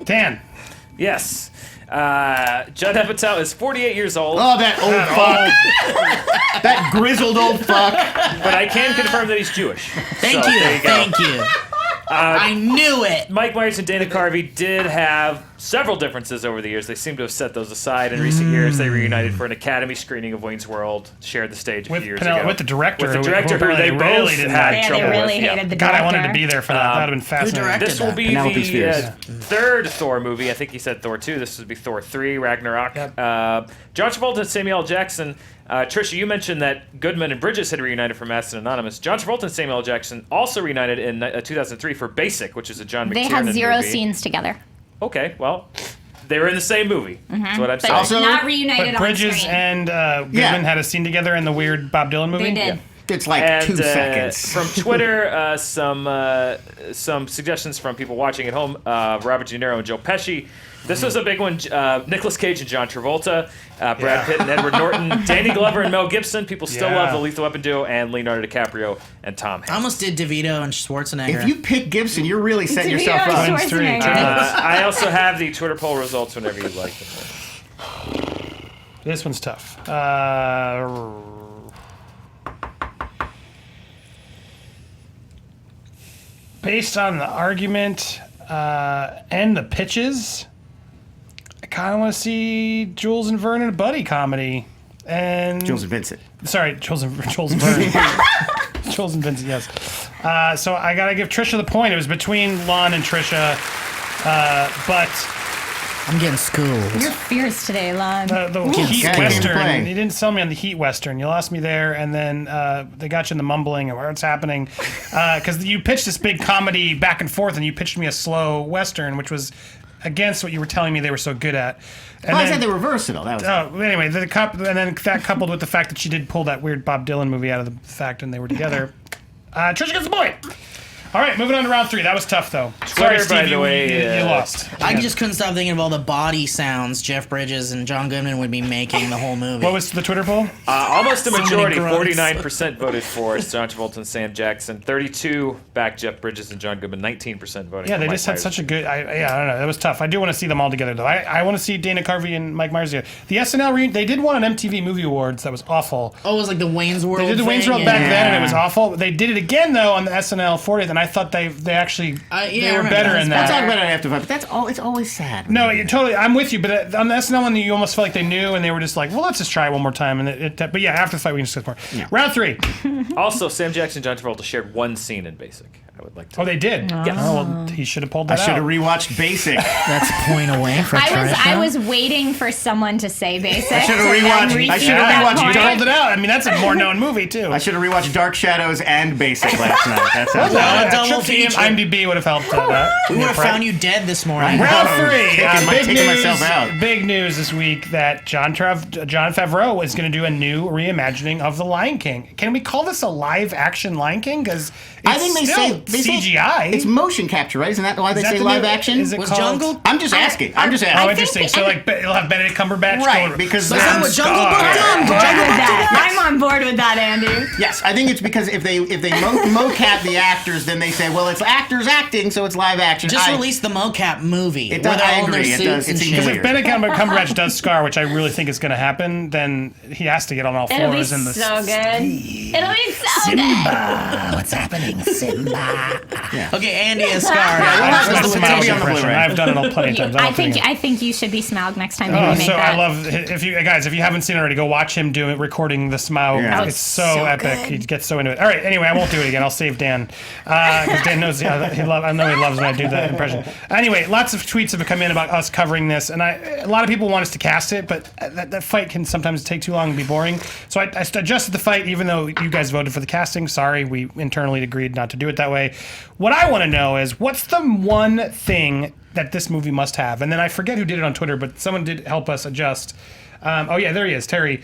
Dan. Yes. Judd Apatow is 48 years old, Oh, that old fuck. That grizzled old fuck. but I can confirm that he's Jewish. Thank So, you. there you go. Thank you. I knew it. Mike Myers and Dana Carvey did have several differences over the years. They seem to have set those aside in recent years. They reunited for an Academy screening of Wayne's World, shared the stage a With few years Penelope- ago. with the director, With the who director who apparently they both really didn't had like. Yeah, trouble they really with. hated the God, director. I wanted to be there for that. That would have been fascinating. directed This will that? be Penelope the Spears. third Thor movie. I think he said Thor 2. This would be Thor 3, Ragnarok. Yep. John Travolta and Samuel L. Jackson. Trisha, you mentioned that Goodman and Bridges had reunited for Masked and Anonymous. John Travolta and Samuel L. Jackson also reunited in 2003 for Basic, which is a John McTiernan They had 0 movie. scenes together. Okay, well, they were in the same movie. That's what I'm But saying. Also- not reunited But Bridges on screen. and Goodman had a scene together in the weird Bob Dylan movie. They did. It's like And 2 seconds. from Twitter, some suggestions from people watching at home. Robert De Niro and Joe Pesci. This was a big one. Nicolas Cage and John Travolta, Brad Pitt and Edward Norton, Danny Glover and Mel Gibson. People still love the Lethal Weapon duo, and Leonardo DiCaprio and Tom Hanks. I alst did DeVito and Schwarzenegger. If you pick Gibson, you're really setting yourself DeVito up. and Wins 3. Schwarzenegger. I also have the Twitter poll results whenever you'd like them. This one's tough. Based on the argument and the pitches, I kind of want to see Jules and Verne in a buddy comedy. And Jules and Vincent. Sorry, Jules and Verne. Jules and Vincent, yes. So I gotta give Trisha the point. It was between Lon and Trisha, but I'm getting schooled. You're fierce today, Lon. the Heat gotta give him Western. play. You didn't sell me on the Heat Western. You lost me there, and then they got you in the mumbling of what's happening. Because you pitched this big comedy back and forth, and you pitched me a slow Western, which was against what you were telling me they were so good at. And Well, I then- said they were versatile. That was anyway, and then that coupled with the fact that she did pull that weird Bob Dylan movie out of the fact, and they were together. Trisha gets the point. All right, moving on to round 3. That was tough, though. Sorry, Twitter, Steve, by the you way, lost. I just couldn't stop thinking of all the body sounds Jeff Bridges and John Goodman would be making the whole movie. What was the Twitter poll? Almost a So many majority, grunts. 49% voted for John Travolta and Sam Jackson. 32 backed Jeff Bridges and John Goodman. 19% voting. Yeah, for they Mike just had Myers. such a good. I don't know. That was tough. I do want to see them all together, though. I want to see Dana Carvey and Mike Myers together. The SNL reunion. They did one on MTV Movie Awards. That was awful. Oh, it was like the Wayne's World. They did the Wayne's thing? World back Yeah. then, and it was awful. They did it again though on the SNL 40th, and I thought they actually I they were remember better that. in We'll that. talk about it after 5, but that's all. It's always sad. No, you totally. I'm with you, but on the SNL one, you almost felt like they knew, and they were just like, "Well, let's just try it one more time." And but yeah, after the fight, we can discuss more. Yeah. Round 3. Also, Sam Jackson and John Travolta shared one scene in Basic. I would like to. Oh, they did. Yes. Oh, well, he should have pulled I that should have out. rewatched Basic. That's a point away for Trisha. I was waiting for someone to say basic. I should have to then rewatched- reach I should have that rewatched You point. pulled it out. I mean, that's a more known movie too. I should have rewatched Dark Shadows and Basic last night. That sounds Wow. A double trip to feature. IMDb would have helped that. We would have found you dead this morning. Round Oh, 3. taking myself out. Big news this week that Jon Favreau is going to do a new reimagining of The Lion King. Can we call this a live action Lion King? Because I think they say CGI. It's motion capture, right? Isn't that why they Is that say the live new- action? Is it Was called? Jungle? I'm just asking. I'm just Oh, asking. interesting. So like, it'll have Benedict Cumberbatch. Right, going- because So is that what Jungle Book done? I'm on board Jungle with Book that. did that? I'm on board with that, Andy. Yes, I think it's because if they mocap the actors, then they say, well, it's actors acting, so it's live action. Just release the mocap movie. It where does- they're I all in their agree. It suits does. It and seems shit. weird. If Benedict Cumberbatch does Scar, which I really think is going to happen, then he has to get on all It'll be fours in the. so good. It'll be so good. What's happening, Simba? Okay, Andy is Scar. That's my It'll be Smaug on the impression. Blu-ray. I've done it plenty of times. I'm I not kidding think you. I think you should be Smaug next time you Oh, remake so that. I love if you guys, if you haven't seen it already, go watch him do it, recording the Smaug. Yeah. It's so epic. good. He gets so into it. All right, anyway, I won't do it again. I'll save Dan because Dan knows. I know he loves when I do that impression. Anyway, lots of tweets have come in about us covering this, and a lot of people want us to cast it, but that fight can sometimes take too long and be boring. So I adjusted the fight, even though you guys voted for the casting. Sorry, we internally agreed not to do it that way. What I want to know is what's the one thing that this movie must have? And then I forget who did it on Twitter, but someone did help us adjust. Oh yeah, there he is, Terry.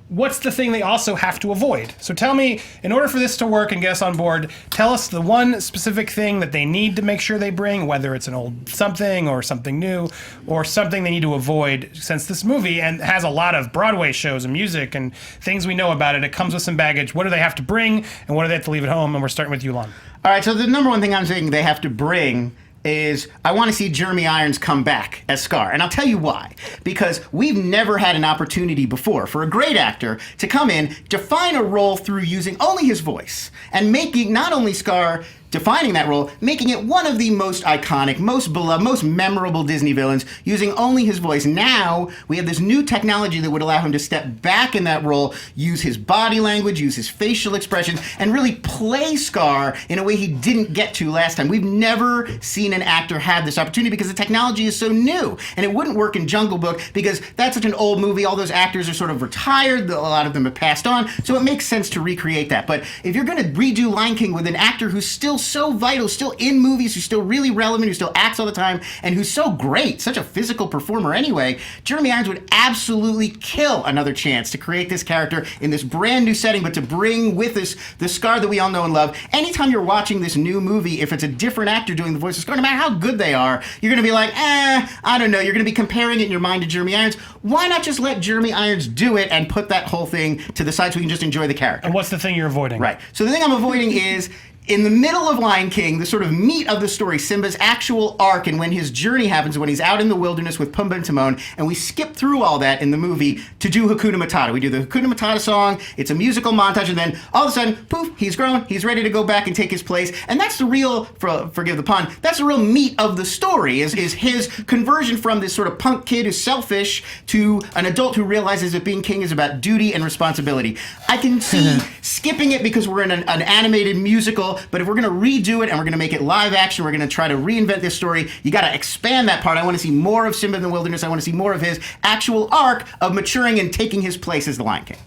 What's the thing they also have to avoid? So tell me, in order for this to work and get us on board, tell us the one specific thing that they need to make sure they bring, whether it's an old something or something new, or something they need to avoid, since this movie and has a lot of Broadway shows and music and things we know about it. It comes with some baggage. What do they have to bring, and what do they have to leave at home? And we're starting with you, Lon. All right, so the number one thing I'm saying they have to bring is I want to see Jeremy Irons come back as Scar. And I'll tell you why. Because we've never had an opportunity before for a great actor to come in, define a role through using only his voice, and making not only Scar defining that role, making it one of the most iconic, most beloved, most memorable Disney villains, using only his voice. Now, we have this new technology that would allow him to step back in that role, use his body language, use his facial expressions, and really play Scar in a way he didn't get to last time. We've never seen an actor have this opportunity because the technology is so new. And it wouldn't work in Jungle Book because that's such an old movie. All those actors are sort of retired. A lot of them have passed on. So it makes sense to recreate that. But if you're going to redo Lion King with an actor who's still so vital, still in movies, who's still really relevant, who still acts all the time, and who's so great, such a physical performer anyway, Jeremy Irons would absolutely kill another chance to create this character in this brand new setting, but to bring with us the Scar that we all know and love. Anytime you're watching this new movie, if it's a different actor doing the voice of Scar, no matter how good they are, you're going to be like, I don't know. You're going to be comparing it in your mind to Jeremy Irons. Why not just let Jeremy Irons do it and put that whole thing to the side so we can just enjoy the character? And what's the thing you're avoiding? Right. So the thing I'm avoiding is, in the middle of Lion King, the sort of meat of the story, Simba's actual arc and when his journey happens, when he's out in the wilderness with Pumbaa and Timon, and we skip through all that in the movie to do Hakuna Matata. We do the Hakuna Matata song, it's a musical montage, and then all of a sudden, poof, he's grown, he's ready to go back and take his place. And that's the real, forgive the pun, that's the real meat of the story, is his conversion from this sort of punk kid who's selfish to an adult who realizes that being king is about duty and responsibility. I can see skipping it because we're in an animated musical, but if we're going to redo it and we're going to make it live action, we're going to try to reinvent this story, you got to expand that part. I want to see more of Simba in the wilderness. I want to see more of his actual arc of maturing and taking his place as the Lion King.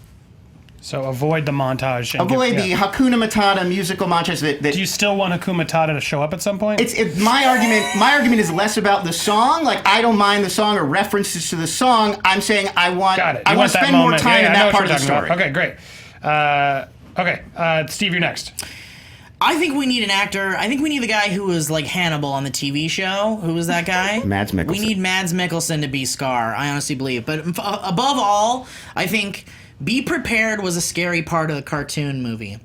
So avoid the montage. And avoid the Hakuna Matata musical montage. Do you still want Hakuna Matata to show up at some point? My argument is less about the song. Like, I don't mind the song or references to the song. I'm saying I want to spend more time in that part of the story. Okay, great. Steve, you're next. I think we need an actor. I think we need the guy who was like Hannibal on the TV show. Who was that guy? Mads Mikkelsen. We need Mads Mikkelsen to be Scar. I honestly believe. But above all, I think Be Prepared was a scary part of the cartoon movie.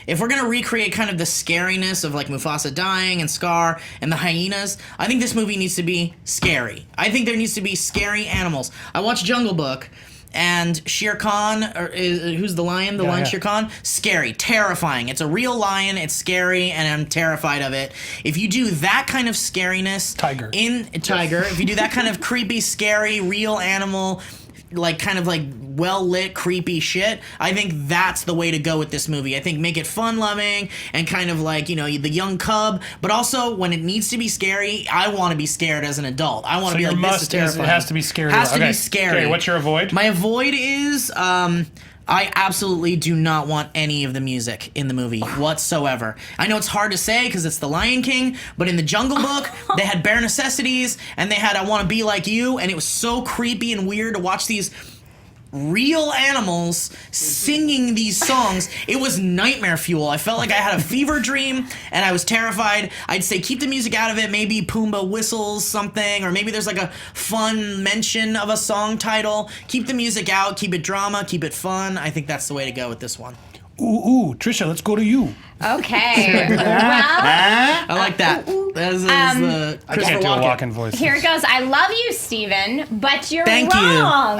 If we're going to recreate kind of the scariness of like Mufasa dying and Scar and the hyenas, I think this movie needs to be scary. I think there needs to be scary animals. I watched Jungle Book. And Shere Khan, who's the lion? The lion Shere Khan? Scary, terrifying. It's a real lion. It's scary, and I'm terrified of it. If you do that kind of scariness... Tiger. If you do that kind of creepy, scary, real animal... like kind of like well-lit, creepy shit, I think that's the way to go with this movie. I think make it fun-loving and kind of like, you know, the young cub, but also when it needs to be scary, I want to be scared as an adult. I want to be like, this is terrifying. It has to be scary. Has to be scary. Okay, what's your avoid? My avoid is, I absolutely do not want any of the music in the movie whatsoever. I know it's hard to say because it's the Lion King, but in the Jungle Book, they had Bare Necessities, and they had I Want to Be Like You, and it was so creepy and weird to watch these real animals singing these songs. It was nightmare fuel. I felt like I had a fever dream and I was terrified. I'd say keep the music out of it. Maybe Pumbaa whistles something, or maybe there's like a fun mention of a song title. Keep the music out, keep it drama, keep it fun. I think that's the way to go with this one. Ooh, Trisha, let's go to you. Okay. Well, I like that. That is the I can't do a walk-in voice. Here it goes. I love you, Steven, but you're Thank wrong.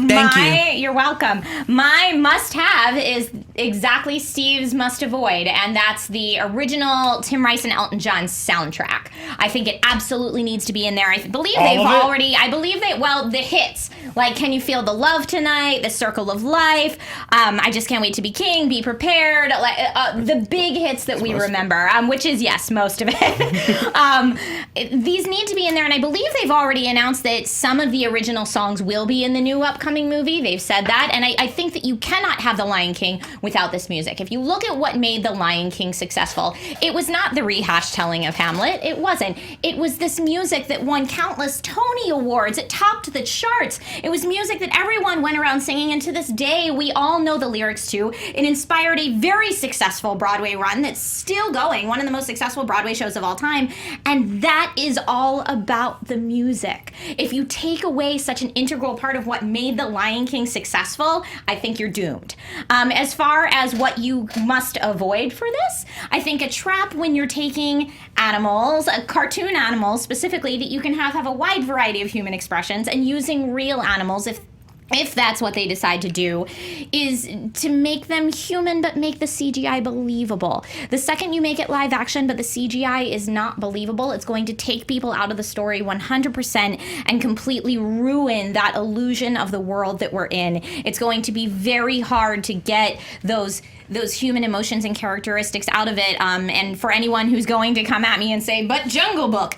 Thank you. You're welcome. My must-have is exactly Steve's must-avoid, and that's the original Tim Rice and Elton John soundtrack. I think it absolutely needs to be in there. I believe the hits, like Can You Feel the Love Tonight, The Circle of Life, I Just Can't Wait to Be King, Be Prepared, like the big hits that we remember, which is, yes, most of it. These need to be in there, and I believe they've already announced that some of the original songs will be in the new upcoming movie. They've said that, and I think that you cannot have The Lion King without this music. If you look at what made The Lion King successful, it was not the rehash telling of Hamlet. It wasn't. It was this music that won countless Tony Awards. It topped the charts. It was music that everyone went around singing, and to this day, we all know the lyrics to. It inspired a very successful Broadway run that's still going, one of the most successful Broadway shows of all time, and that is all about the music. If you take away such an integral part of what made The Lion King successful, I think you're doomed. As far as what you must avoid for this, I think a trap when you're taking animals, cartoon animals specifically, that you can have a wide variety of human expressions, and using real animals, if that's what they decide to do, is to make them human but make the CGI believable. The second you make it live action but the CGI is not believable, it's going to take people out of the story 100% and completely ruin that illusion of the world that we're in. It's going to be very hard to get those those human emotions and characteristics out of it. And for anyone who's going to come at me and say, but Jungle Book,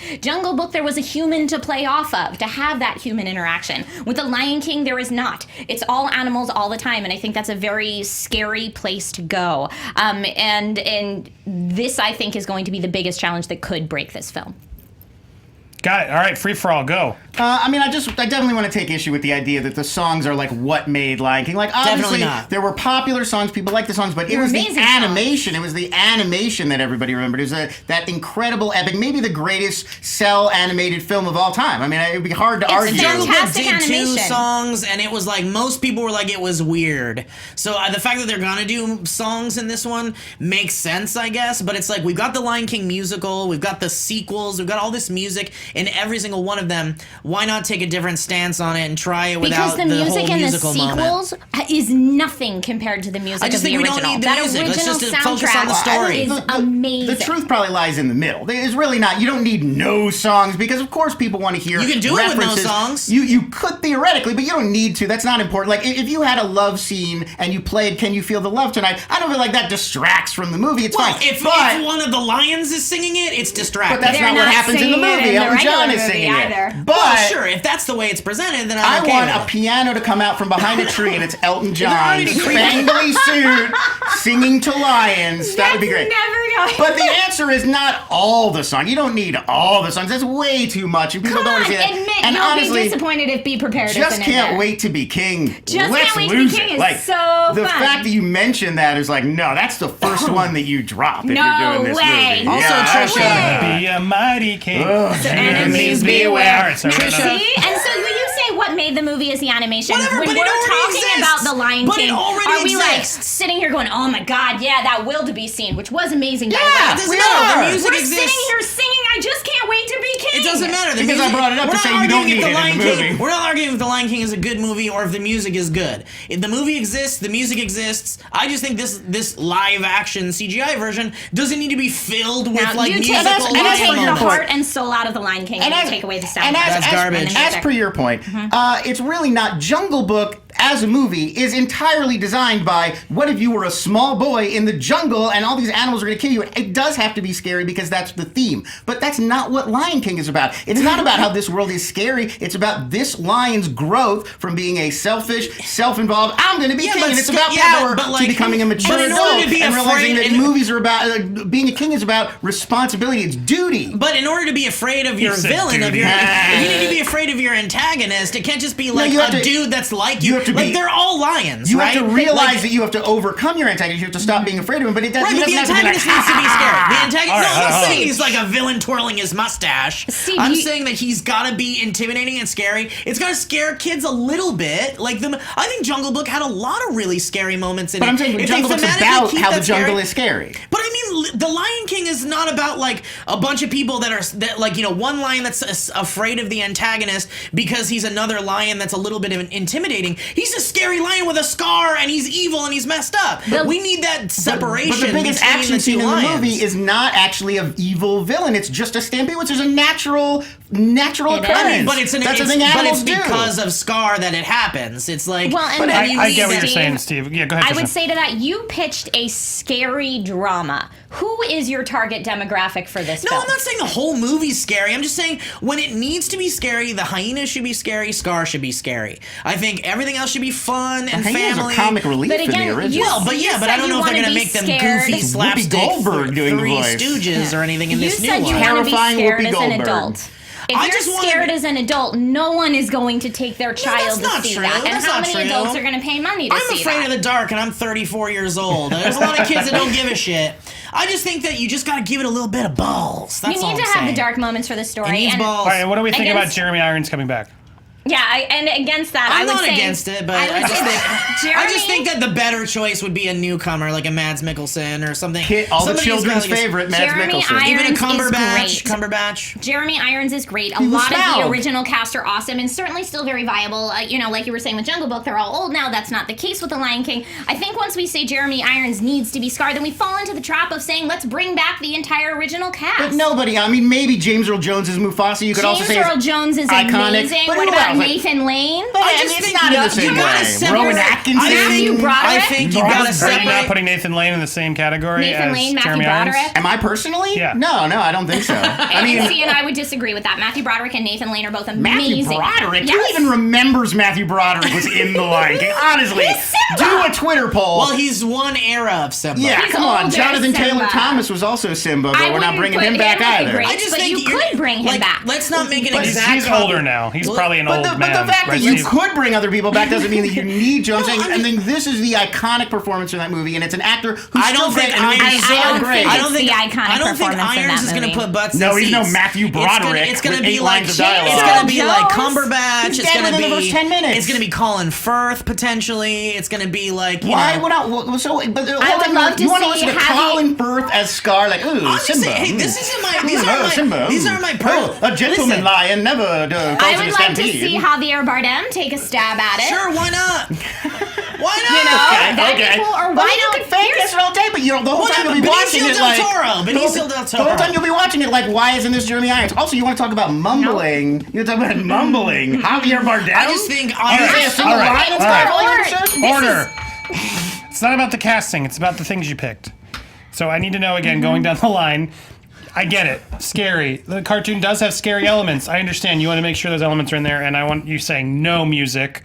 there was a human to play off of, to have that human interaction. With The Lion King, there is not. It's all animals all the time, and I think that's a very scary place to go. And this, I think, is going to be the biggest challenge that could break this film. Got it. All right, free for all, go. I definitely want to take issue with the idea that the songs are like what made Lion King. Like, obviously, there were popular songs, people liked the songs, but it was the animation. Songs. It was the animation that everybody remembered. It was that incredible epic, maybe the greatest cell animated film of all time. I mean, it would be hard to argue. Jungle Book did 2 songs, and it was like most people were like it was weird. So the fact that they're gonna do songs in this one makes sense, I guess. But it's like we've got the Lion King musical, we've got the sequels, we've got all this music in every single one of them. Why not take a different stance on it and try it without the music in the musical sequels moment? Is nothing compared to the music of the original. We don't need the that music. original Let's just focus on the story. Is amazing. The truth probably lies in the middle. It's really not. You don't need no songs because, of course, people want to hear. You can do references. it with no songs. You could theoretically, but you don't need to. That's not important. Like if you had a love scene and you played "Can You Feel the Love Tonight," I don't feel like that distracts from the movie. It's fine. If one of the lions is singing it, it's distracting. But that's not what happens in the movie. Elton John is singing it. But sure, if that's the way it's presented, then I want a piano to come out from behind a tree and it's Elton John, spangly suit, singing to lions. That would be great. But the answer is not all the songs. You don't need all the songs. That's way too much, and people don't want to see that. Admit, and you'll honestly, be disappointed if Be Prepared isn't just in can't there. wait to be king. Just Let's Can't Wait to Be lose King it. is Like, so the fun. fact that you mentioned that is like, no, that's the first one that you drop if you're doing this way. movie. Also, Trisha, Be a mighty king. So enemies beware. Sorry, See? And so when you say what made the movie is the animation, Whatever, when but we're it already talking exists. about The Lion But it King, already are we like exists. sitting here going, oh my God, yeah, that wildebeest scene, which was amazing, by it the way. doesn't matter. The music We're exists. sitting here singing, I just can't wait to be king. It doesn't matter. Because I brought it up to say you don't need it in the movie. We're not arguing if The Lion King is a good movie or if the music is good. If the movie exists, the music exists. I just think this live action CGI version doesn't need to be filled with Now, like you musical take the moments. heart and soul out of The Lion King and you take away the sound. That's garbage. As per your point, it's really not. Jungle Book as a movie is entirely designed by what if you were a small boy in the jungle and all these animals are going to kill you. It does have to be scary because that's the theme. But that's not what Lion King is about. It's not about how this world is scary. It's about this lion's growth from being a selfish, self-involved, I'm going to be king. And it's about power to becoming a mature adult and realizing that movies are about, being a king is about responsibility. It's duty. But in order to be afraid of your villain, you need to be afraid of your antagonist. It can't just be like a dude that's like you. Like they're all lions, you right? have to realize that you have to overcome your antagonist. You have to stop being afraid of him. But it doesn't. Right, but the antagonist needs to be scared. The antagonist. I'm not saying he's like a villain twirling his mustache. Steve, I'm saying that he's got to be intimidating and scary. It's got to scare kids a little bit. Like I think Jungle Book had a lot of really scary moments in it. But I'm saying Jungle Book's about how the jungle is scary. But I mean, The Lion King is not about like a bunch of people that like one lion that's afraid of the antagonist because he's another lion that's a little bit intimidating. He's a scary lion with a scar and he's evil and he's messed up. We need that separation. But the biggest action scene in the movie is not actually an evil villain. It's just a stampede, which is a natural occurrence. I mean, but it's animals do. Because of Scar that it happens. It's like. Well, and I get what you're saying, Steve. Yeah, go ahead. I would say to that, you pitched a scary drama. Who is your target demographic for this film? No, I'm not saying the whole movie's scary. I'm just saying when it needs to be scary, the hyena should be scary, Scar should be scary. I think everything else should be fun and family. Are comic relief but again, in the original. But I don't know if they're going to make them goofy slapstick Goldberg doing Three the voice. Stooges or anything in this new one. You said you want to be scared as an adult. If I you're just wanted- scared as an adult, no one is going to take their child that's not to see true. that. And That's how not many true. adults are going to pay money to see I'm afraid that? of the dark, and I'm 34 years old. There's a lot of kids that don't give a shit. I just think that you just got to give it a little bit of balls. That's You all need I'm to have saying. the dark moments for the story. It needs and balls. All right, what do we think about Against- Jeremy Irons coming back? Yeah, and against that, I'm I would not say against it, but I just think that the better choice would be a newcomer, like a Mads Mikkelsen or something. All the Somebody who's children's got, like, favorite, Mads Jeremy Mikkelsen. Irons Even a is great. Cumberbatch. Jeremy Irons is great. A He was lot of the fouled. original cast are awesome and certainly still very viable. Like you were saying with Jungle Book, they're all old now. That's not the case with The Lion King. I think once we say Jeremy Irons needs to be scarred, then we fall into the trap of saying, let's bring back the entire original cast. But nobody, I mean, maybe James Earl Jones is Mufasa. You could also say James Earl Jones is iconic. amazing. But What who about Nathan Lane. I just it's think not in the you same gotta way. separate- Rowan Atkinson. Matthew Broderick. I think you gotta Are you not separate. putting Nathan Lane in the same category Nathan as Lane, Matthew Jeremy Irons? Broderick. Am I personally? Yeah. No, I don't think so. Andy and I would disagree with that. Matthew Broderick and Nathan Lane are both amazing. Matthew Broderick? Yes. Who even remembers Matthew Broderick was in The Lion King? Honestly, He's Simba. do a Twitter poll. Well, he's one era of Simba. yeah, He's come on. older Jonathan Simba. Taylor Thomas was also Simba, but I we're not wouldn't bringing put him back him with the either. greats. I just But think you could bring him back. Let's not make an But exact. he's older now. He's probably an old But man. the fact right, that you Steve? could bring other people back doesn't mean that you need to. I'm No, saying, I and mean- then this is the iconic performance in that movie, and it's an actor who's I don't still great think and who's Irons- so I don't great. think I don't it's think the iconic I don't think performance in Irons that is going to movie. put butts. No, in he's no seats. Matthew Broderick It's going to with be 8 like lines of It's dialogue. going to be Jones? like Cumberbatch. He's It's dead going to within the be first 10 minutes. It's going to be Colin Firth potentially. It's going to be like Why? know. What else? So, but the I whole would time love you to want to see listen to Javi- Colin Firth as Scar, like, ooh, I'm just Simba. saying, hey, this isn't my. These Oh, are my. Simba. These are my. A gentleman Listen, lion never I goes in would a like to stampede. see Javier Bardem take a stab at it. Sure, why not? Why not? You know, that'd okay. be cool. Or Well, why you don't can fan cast it all day, but you know the whole time Whatever, you'll be watching Benicio it del like Toro, Benicio del the whole Toro. time you'll be watching it like, why isn't this Jeremy Irons? Also, you want to talk about mumbling? You talk about mumbling. Javier Bardem. I just think All right, Irons. Simba all right, Lion all Star right. Wars? Order. It's not about the casting. It's about the things you picked. So I need to know again, going down the line. I get it. Scary. The cartoon does have scary elements. I understand. You want to make sure those elements are in there, and I want you saying no music.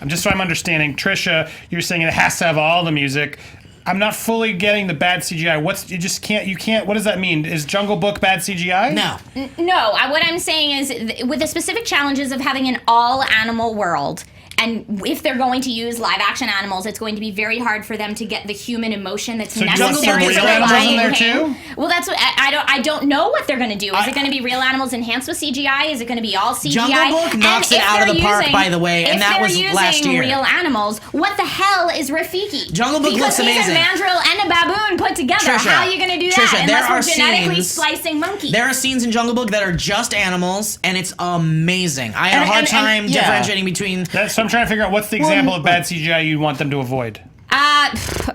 Just so I'm understanding, Trisha, you're saying it has to have all the music. I'm not fully getting the bad CGI. You can't. What does that mean? Is Jungle Book bad CGI? No. No, what I'm saying is with the specific challenges of having an all-animal world, and if they're going to use live-action animals, it's going to be very hard for them to get the human emotion that's So do you want some necessary real for animals in Lion there King. too? Well, that's what I don't know what they're going to do. Is it going to be real animals enhanced with CGI? Is it going to be all CGI? Jungle Book knocks it out of the park, by the way, and that was last year. If they're using real animals, what the hell is Rafiki? Jungle Book because looks amazing. he's a mandrill and a baboon put together. Trisha, How are you going to do Trisha, that there unless are we're genetically scenes- splicing monkeys? There are scenes in Jungle Book that are just animals, and it's amazing. I had a hard time yeah. differentiating between. So I'm trying to figure out what's the example of bad CGI you want them to avoid.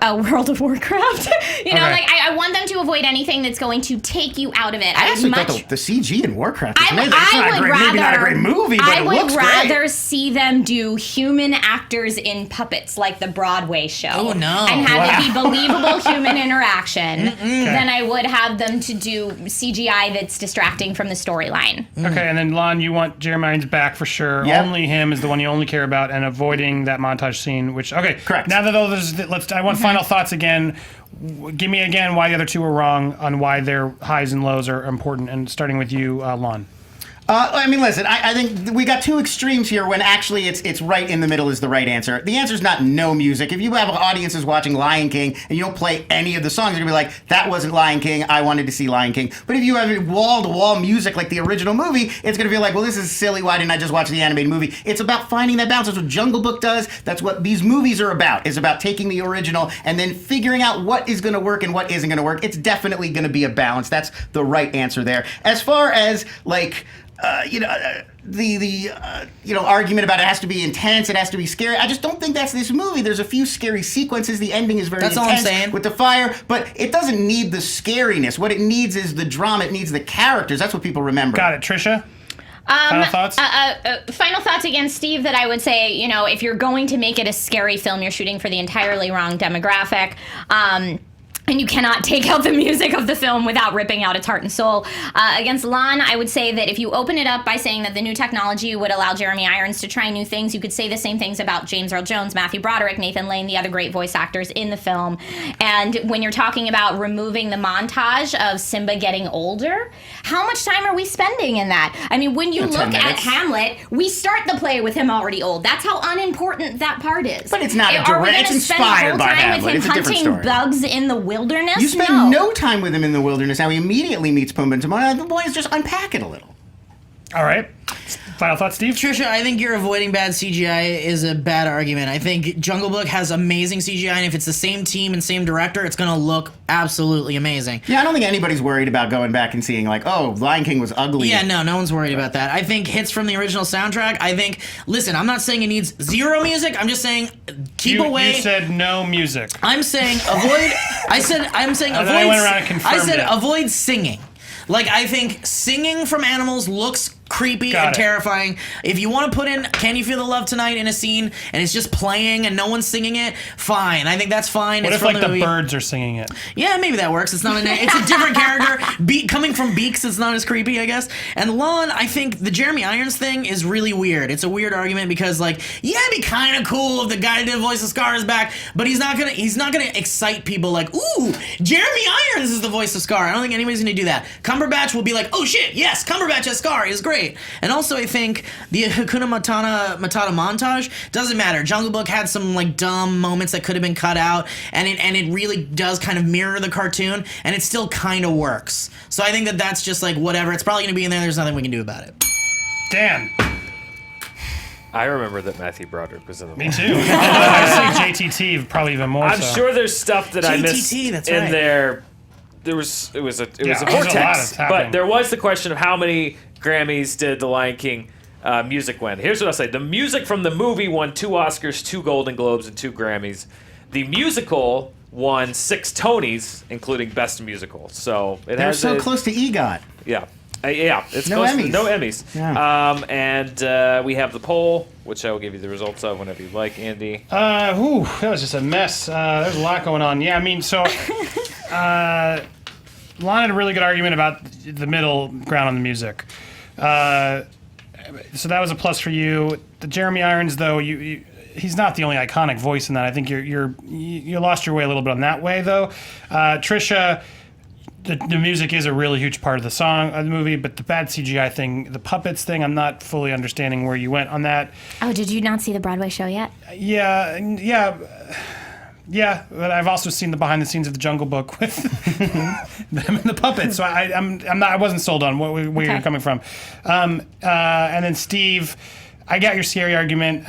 World of Warcraft. You know, Okay. like I want them to avoid anything that's going to take you out of it. I would actually much. thought the CG in Warcraft is I amazing. would It's not a great, maybe not a great movie, but I it would looks rather great. see them do human actors in puppets like the Broadway show. Oh, no. And have it be believable human interaction than I would have them to do CGI that's distracting from the storyline. Okay, and then Lon, you want Jeremy Irons back for sure. Yep. Only him is the one you only care about, and avoiding that montage scene. Which Correct. Now that all this, I want final thoughts again. Give me again why the other two were wrong on why their highs and lows are important, and starting with you, Lon. I mean, listen, I think we got two extremes here when actually it's right in the middle is the right answer. The answer is not no music. If you have audiences watching Lion King and you don't play any of the songs, you're going to be like, that wasn't Lion King, I wanted to see Lion King. But if you have wall-to-wall music like the original movie, it's going to be like, well, this is silly, why didn't I just watch the animated movie? It's about finding that balance. That's what Jungle Book does. That's what these movies are about, is about taking the original and then figuring out what is going to work and what isn't going to work. It's definitely going to be a balance. That's the right answer there. As far as, like... the argument about it has to be intense, it has to be scary. I just don't think that's this movie. There's a few scary sequences. The ending is very That's all I'm intense saying. with the fire, but it doesn't need the scariness. What it needs is the drama. It needs the characters. That's what people remember. Got it, Trisha. Final thoughts. Final thoughts again, Steve, that I would say, if you're going to make it a scary film, you're shooting for the entirely wrong demographic. And you cannot take out the music of the film without ripping out its heart and soul. Against Lon, I would say that if you open it up by saying that the new technology would allow Jeremy Irons to try new things, you could say the same things about James Earl Jones, Matthew Broderick, Nathan Lane, the other great voice actors in the film. And when you're talking about removing the montage of Simba getting older, how much time are we spending in that? I mean, when you 10 look at minutes. Hamlet, we start the play with him already old. That's how unimportant that part is. But it's not a Are we direct- gonna it's spend the whole inspired by time Hamlet. with him It's a different hunting story. bugs in the wilderness? You spend no time with him in the wilderness. Now he immediately meets Pumbaa and Timon. The boys just unpack it a little. All right. Final thoughts, Steve? Trisha, I think you're avoiding bad CGI is a bad argument. I think Jungle Book has amazing CGI, and if it's the same team and same director, it's going to look absolutely amazing. Yeah, I don't think anybody's worried about going back and seeing like, oh, Lion King was ugly. Yeah, no one's worried about that. I think hits from the original soundtrack. Listen, I'm not saying it needs zero music. I'm just saying keep away. You said no music. I'm saying avoid. I'm saying then I avoid. went around and confirmed I said it. avoid singing. Like, I think singing from animals looks creepy Got and it. terrifying. If you want to put in Can You Feel the Love Tonight in a scene and it's just playing and no one's singing it, fine. I think that's fine. What It's if from like the movie. birds are singing it? Yeah, maybe that works. It's not it's a different character. Coming from Beaks, it's not as creepy, I guess. And Lon, I think the Jeremy Irons thing is really weird. It's a weird argument because, like, yeah, it'd be kind of cool if the guy who did voice of Scar is back, but he's not gonna excite people like, ooh, Jeremy Irons is the voice of Scar. I don't think anybody's gonna do that. Cumberbatch will be like, oh shit, yes, Cumberbatch as Scar is great. And also, I think the Hakuna Matata montage doesn't matter. Jungle Book had some like dumb moments that could have been cut out, and it really does kind of mirror the cartoon, and it still kind of works. So I think that's just like whatever. It's probably gonna be in there. There's nothing we can do about it. Dan. I remember that Matthew Broderick was in the movie. Me too. I say JTT probably even more. I'm so. sure there's stuff that I missed JTT, that's in right. there. It was a there's a lot vortex, that's happening. but there was the question of how many Grammys did The Lion King music win. Here's what I'll say: the music from the movie won 2 Oscars, 2 Golden Globes, and 2 Grammys. The musical won 6 Tonys, including Best Musical. So They're so close to EGOT. Yeah. Yeah, it's No close Emmys. No Emmys. Yeah. And we have the poll, which I will give you the results of whenever you like, Andy. That was just a mess. There's a lot going on. Yeah, I mean, so Lon had a really good argument about the middle ground on the music. So that was a plus for you. The Jeremy Irons, though, he's not the only iconic voice in that. I think you lost your way a little bit on that way, though. Trisha. The music is a really huge part of the movie, but the bad CGI thing, the puppets thing, I'm not fully understanding where you went on that. Oh, did you not see the Broadway show yet? Yeah, but I've also seen the behind the scenes of the Jungle Book with them and the puppets, so I wasn't sold on where you're coming from. And then Steve, I got your scary argument,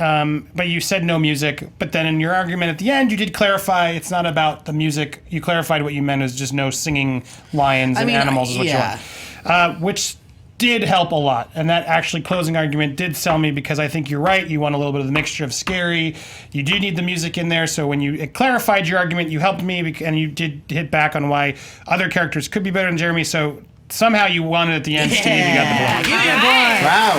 but you said no music. But then in your argument at the end, you did clarify it's not about the music. You clarified what you meant is just no singing lions and animals is what you want. Which did help a lot. And that actually closing argument did sell me because I think you're right. You want a little bit of the mixture of scary. You do need the music in there. So when it clarified your argument, you helped me and you did hit back on why other characters could be better than Jeremy. So somehow you won it at the end, Steve. You got the point. Give me a point. Wow,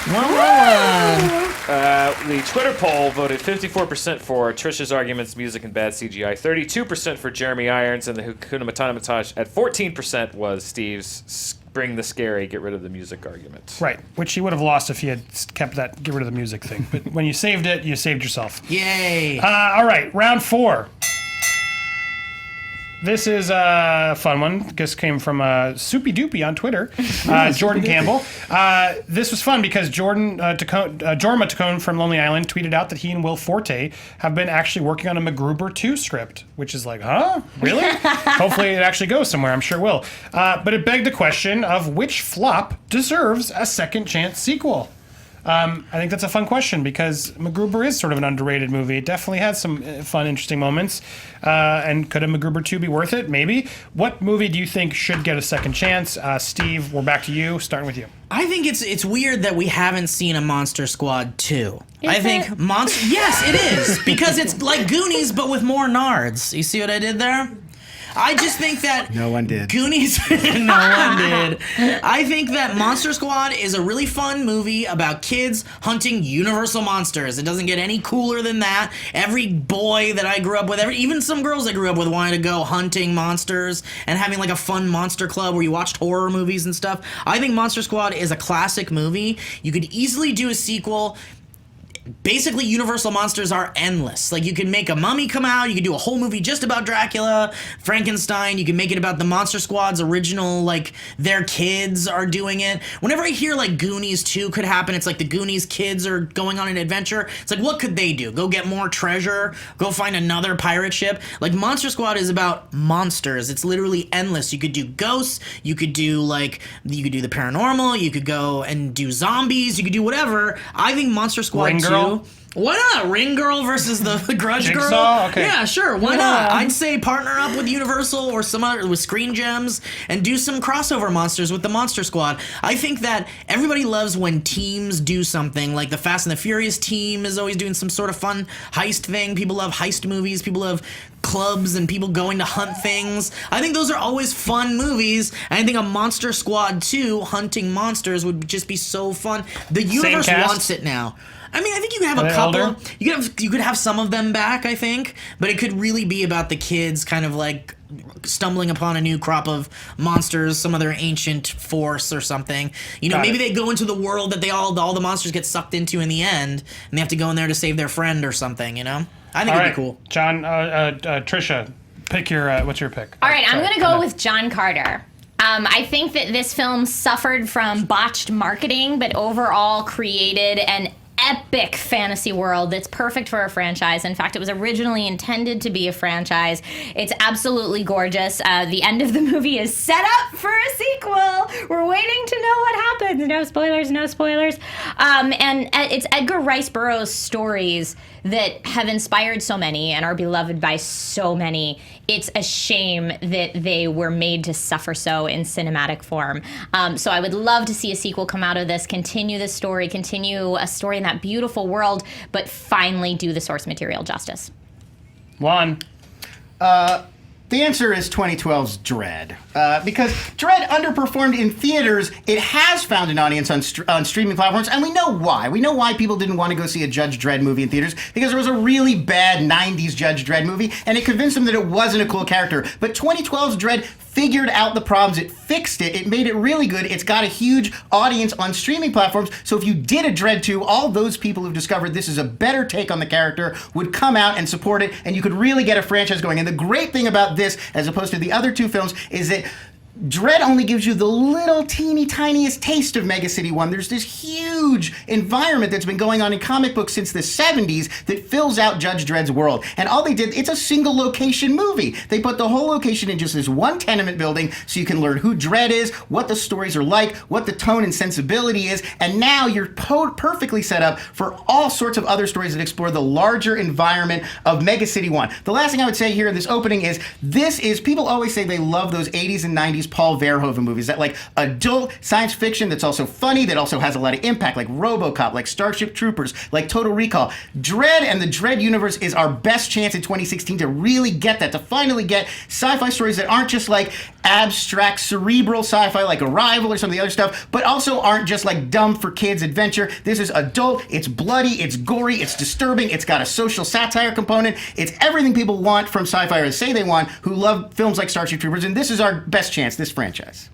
1-1-1. The Twitter poll voted 54% for Trisha's arguments, music, and bad CGI. 32% for Jeremy Irons, and the Hakuna Matata montage at 14% was Steve's bring the scary, get rid of the music argument. Right, which he would have lost if he had kept that get rid of the music thing. But when you saved it, you saved yourself. Yay. All right, round 4. This is a fun one. This came from Soupy Doopy on Twitter, Jordan Campbell. This was fun because Jorma Tacone from Lonely Island tweeted out that he and Will Forte have been actually working on a MacGruber 2 script, which is like, huh? Really? Hopefully it actually goes somewhere. I'm sure it will. But it begged the question of which flop deserves a second chance sequel. I think that's a fun question because MacGruber is sort of an underrated movie. It definitely has some fun, interesting moments. And could a MacGruber 2 be worth it? Maybe. What movie do you think should get a second chance? Steve, we're back to you, starting with you. I think it's weird that we haven't seen a Monster Squad 2. Is it? Yes, it is. Because it's like Goonies, but with more nards. You see what I did there? I just think that No one did. Goonies, no one did. I think that Monster Squad is a really fun movie about kids hunting universal monsters. It doesn't get any cooler than that. Every boy that I grew up with, even some girls I grew up with wanted to go hunting monsters and having like a fun monster club where you watched horror movies and stuff. I think Monster Squad is a classic movie. You could easily do a sequel. Basically, Universal monsters are endless. Like, you can make a mummy come out, you can do a whole movie just about Dracula, Frankenstein, you can make it about the Monster Squad's original, like, their kids are doing it. Whenever I hear, like, Goonies 2 could happen, it's like the Goonies kids are going on an adventure. It's like, what could they do? Go get more treasure? Go find another pirate ship? Like, Monster Squad is about monsters. It's literally endless. You could do ghosts, you could do the paranormal, you could go and do zombies, you could do whatever. I think Monster Squad 2... Why not? Ring Girl versus the Grudge Jigsaw? Girl? Okay. Yeah, sure. Why not? I'd say partner up with Universal or some other with Screen Gems and do some crossover monsters with the Monster Squad. I think that everybody loves when teams do something. Like the Fast and the Furious team is always doing some sort of fun heist thing. People love heist movies. People love clubs and people going to hunt things. I think those are always fun movies. And I think a Monster Squad 2 hunting monsters would just be so fun. The universe cast? wants it now. I mean, I think you could have Are a they couple. older? You could have some of them back, I think, but it could really be about the kids kind of like stumbling upon a new crop of monsters, some other ancient force or something. You know, Got maybe it. they go into the world that all the monsters get sucked into in the end, and they have to go in there to save their friend or something. You know, I think All it'd right, be cool. John, Trisha, pick your. What's your pick? All right, I'm Sorry, going to go with John Carter. I think that this film suffered from botched marketing, but overall created an epic fantasy world that's perfect for a franchise. In fact, it was originally intended to be a franchise. It's absolutely gorgeous. The end of the movie is set up for a sequel. We're waiting to know what happens. No spoilers, no spoilers. And it's Edgar Rice Burroughs' stories that have inspired so many and are beloved by so many. It's a shame that they were made to suffer so in cinematic form. So I would love to see a sequel come out of this, continue the story, continue a story in that beautiful world, but finally do the source material justice. Lon. The answer is 2012's Dread. Because Dread underperformed in theaters. It has found an audience on streaming platforms, and we know why. We know why people didn't want to go see a Judge Dredd movie in theaters, because there was a really bad 90s Judge Dredd movie, and it convinced them that it wasn't a cool character. But 2012's Dread figured out the problems. It fixed it. It made it really good. It's got a huge audience on streaming platforms. So if you did a Dread 2, all those people who've discovered this is a better take on the character would come out and support it, and you could really get a franchise going. And the great thing about this, as opposed to the other two films, is that Dread only gives you the little teeny tiniest taste of Mega City 1. There's this huge environment that's been going on in comic books since the 70s that fills out Judge Dredd's world. And all they did, it's a single location movie. They put the whole location in just this one tenement building so you can learn who Dredd is, what the stories are like, what the tone and sensibility is, and now you're perfectly set up for all sorts of other stories that explore the larger environment of Mega City 1. The last thing I would say here in this opening is, people always say they love those 80s and 90s Paul Verhoeven movies, that like adult science fiction that's also funny, that also has a lot of impact, like RoboCop, like Starship Troopers, like Total Recall. Dredd and the Dredd universe is our best chance in 2016 to really get that, to finally get sci-fi stories that aren't just like abstract, cerebral sci-fi like Arrival or some of the other stuff, but also aren't just like dumb for kids adventure. This is adult, it's bloody, it's gory, it's disturbing, it's got a social satire component, it's everything people want from sci-fi, or say they want, who love films like Starship Troopers, and this is our best chance, this franchise.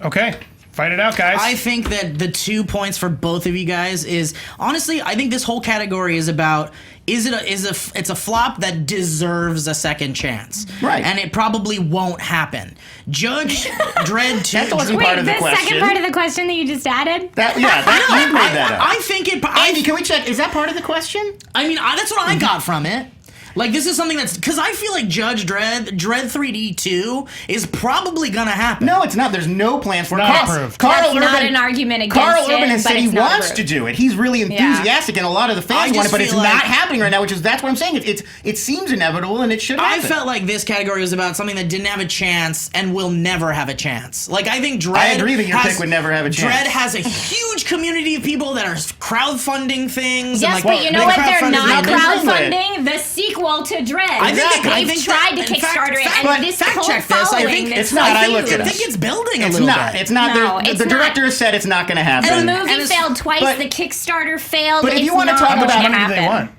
Okay. Fight it out, guys. I think that the 2 points for both of you guys is, honestly, I think this whole category is about, it's a flop that deserves a second chance. Right. And it probably won't happen. Judge Dredd 2. That wasn't Wait, part of the the question. second part of the question that you just added? You made that up. I think it. Andy, can we check? Is that part of the question? I mean, that's what I got from it. Like, this is something that's, because I feel like Judge Dredd 3D 2 is probably gonna happen. No, it's not. There's no plans for it. Not approved. That's not an argument against Carl it, Urban has but said he it's not wants approved. to do it. He's really enthusiastic, and a lot of the I fans want just it, but it's feel not like- happening right now. That's what I'm saying. It seems inevitable, and it should I happen. felt like this category was about something that didn't have a chance and will never have a chance. Like, I think Dredd I agree that your pick would never have a chance. Dredd has a huge community of people that are crowdfunding things. Yes, and like, but you know what? They're crowdfunding- not Nothing to crowdfunding the sequel to Dredd. I think Exactly. They've tried to in fact- Kickstarter it, fact- and this fact cult check this. I following think that's it's not. so I looked huge. it I up. think it's building a It's little not. bit. It's not. No, the it's the not. director has said it's not going to happen. The movie And it's- failed twice. but- The Kickstarter failed. but if it's you wanna not talk going about to money do they happen. want?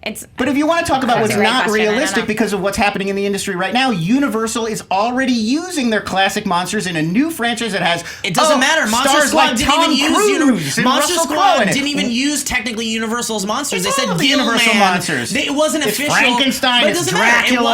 It's But if you want to talk about That's what's a great not question. I don't realistic know. because of what's happening in the industry right now, Universal is already using their classic monsters in a new franchise that has It doesn't matter. Monster stars Squad like didn't Tom even use Cruise and Monster Russell Crowe Squad in it. didn't even use technically Universal's monsters. It's They all said of the Universal Gilman. monsters. It wasn't It's official. Frankenstein, But it it's doesn't matter. Dracula,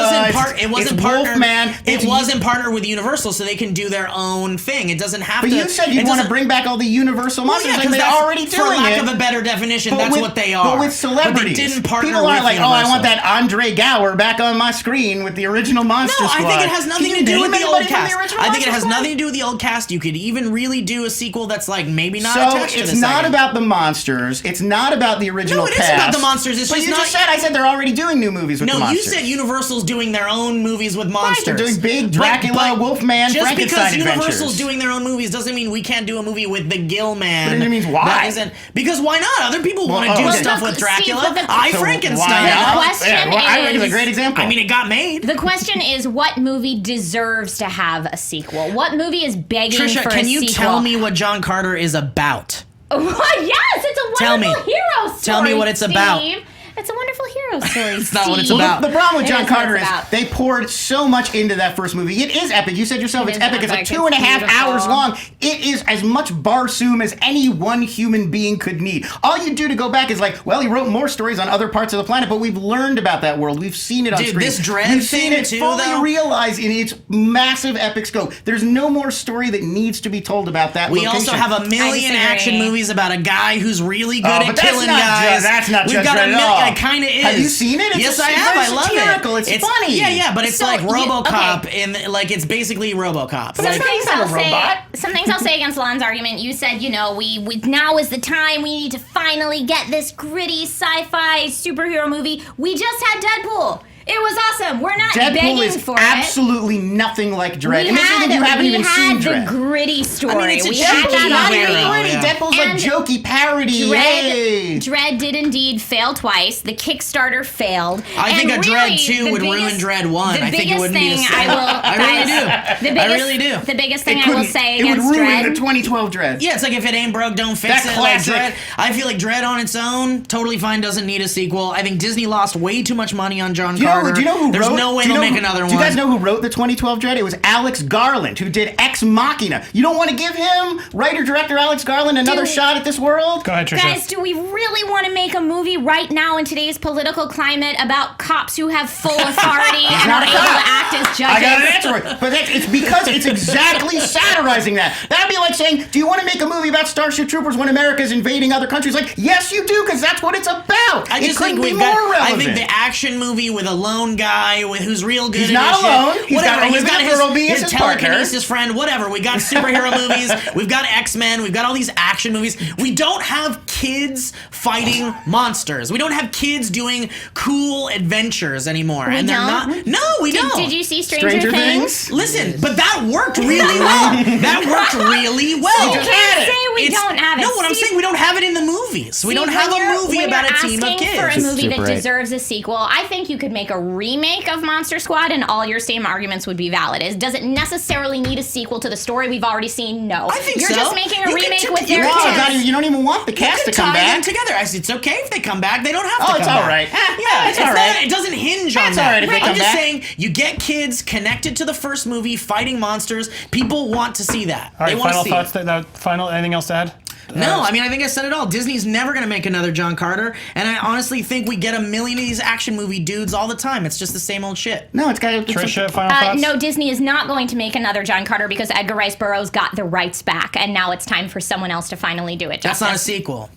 It wasn't it's partnered. Wolfman, It it's- wasn't partnered with Universal, so they can do their own thing. It doesn't have But to. you said you it want to doesn't- bring back all the Universal Well, monsters, yeah, and 'cause they're that's- already doing for lack it. of a better definition, But that's with- what they are. But with celebrities. But they didn't partner People aren't like, Universal. I want that Andre Gower back on my screen with the original Monster No, Squad. I think it has nothing Can to you do with name the old anybody from cast. the original I think it Monster has Squad? nothing to do with the old cast. You could even really do a sequel that's like maybe not So attached to it's the not second. about the monsters. It's not about the original No, it is cast. about the monsters. It's but just you not. just said, I said they're already doing new movies with the No, you monsters. said Universal's doing their own movies with monsters. they're doing big Dracula, Wolfman, just Frankenstein because Universal's adventures. doing their own movies doesn't mean we can't do a movie with the Gill Man. But it means why? That isn't, because why not? Other people want to oh, do okay. stuff Well, with Steve, Dracula. but the- I So Frankenstein. why not? The question Yeah, well, I think it's a is- great example. I mean, it got made. The question is, what movie deserves to have a sequel? What movie is begging Trisha, for a can you sequel? tell me what John Carter is about? Yes, it's a Tell me. wonderful hero story. Tell me what it's about. Steve. It's a wonderful hero story. It's not what it's Steve. about. The problem with It John is what Carter it's is about. they poured so much into that first movie. It is epic. You said yourself It it's is epic. It's like epic. 2.5 It's beautiful. hours long. It is as much barsoom as any one human being could need. All you do to go back is like, well, he wrote more stories on other parts of the planet, but we've learned about that world. We've seen it on Dude, screen. this Dredd We've seen thing it too, fully though. realized in its massive epic scope. There's no more story that needs to be told about that We location. also have a million disagree. action movies about a guy who's really good Oh, at but that's killing not guys. that's not We've Judge got Dredd a at million. all. It kind of is. Have you seen it? Yes, It's I have. I love satirical. it. It's funny. Yeah, but it's So like you- RoboCop, okay. and like it's basically RoboCop. Some Like, things not a I'll say. robot. Some things I'll say against Lon's argument. You said, we now is the time. We need to finally get this gritty sci-fi superhero movie. We just had Deadpool. It was awesome. We're not Deadpool begging is for it. absolutely nothing like Dredd. We It makes you think you haven't even seen had Dredd. the gritty story. I mean, it's a we cheeky had that Not hero, even already. gritty. yeah. Deadpool's like And jokey parody. Yay. Dread did indeed fail twice. The Kickstarter failed. I think And a Dredd really, 2 the would ruin biggest- Dredd 1. The I think it biggest wouldn't be the thing same. I will. I really do. The biggest, I really do. The biggest thing It I will couldn't- say it would against ruin Dredd. the 2012 Dredd. Yeah, it's like if it ain't broke, don't fix That it. Like classic. Dredd, I feel like Dredd on its own, totally fine, doesn't need a sequel. I think Disney lost way too much money on John Carter. Do you know who There's wrote? no way do you they'll know make who- another one. Do you guys know who wrote the 2012 Dredd? It was Alex Garland, who did Ex Machina. You don't want to give him writer-director Alex Garland another Dude. shot at this world? Go ahead, Trisha. Guys, do we really want to make a movie right now in today's political climate about cops who have full authority and not are a able cop. to act as judges? I got an answer for it. But it's because it's exactly satirizing that. That'd be like saying, do you want to make a movie about Starship Troopers when America's invading other countries? Like, yes, you do, because that's what it's about. I just it couldn't think be we've more got. relevant. I think the action movie with a lone guy who's real good. He's at not his shit, alone. He's whatever. got He's got Elizabeth Hurlby as his his partner. telekinesis friend. Whatever. We got superhero movies. We've got X-Men. We've got all these action movies. We don't have kids fighting monsters. We don't have kids doing cool adventures anymore. We and they're don't? not. No, we don't. Did you see Stranger Stranger Things? Things? Listen, but that worked really well. That worked really well. You can't say we It's- don't have it. No, what I'm Steve- saying, we don't have it in the movies. We don't have a movie when about you're a team of asking kids. for a movie Super that right. deserves a sequel, I think you could make a remake of Monster Squad and all your same arguments would be valid. Does it necessarily need a sequel to the story we've already seen? No. I think You're so. just making a You can remake t- with you their can No, tie it's not kids. even- you don't even want the You cast can to come tie them back. together. I said it's okay if they come back. They don't have to Oh, come it's back. all right. Yeah, it's all right. It doesn't hinge on That's that. all right if they I'm come just back. saying, you get kids connected to the first movie, fighting monsters. People want to see that. All They right, want final to see thoughts. it. Final. Anything else to add? No, I mean, I think I said it all. Disney's never going to make another John Carter, and I honestly think we get a million of these action movie dudes all the time. It's just the same old shit. No, it's got to. Trisha, final thoughts. No, Disney is not going to make another John Carter because Edgar Rice Burroughs got the rights back, and now it's time for someone else to finally do it. That's not a justice. sequel.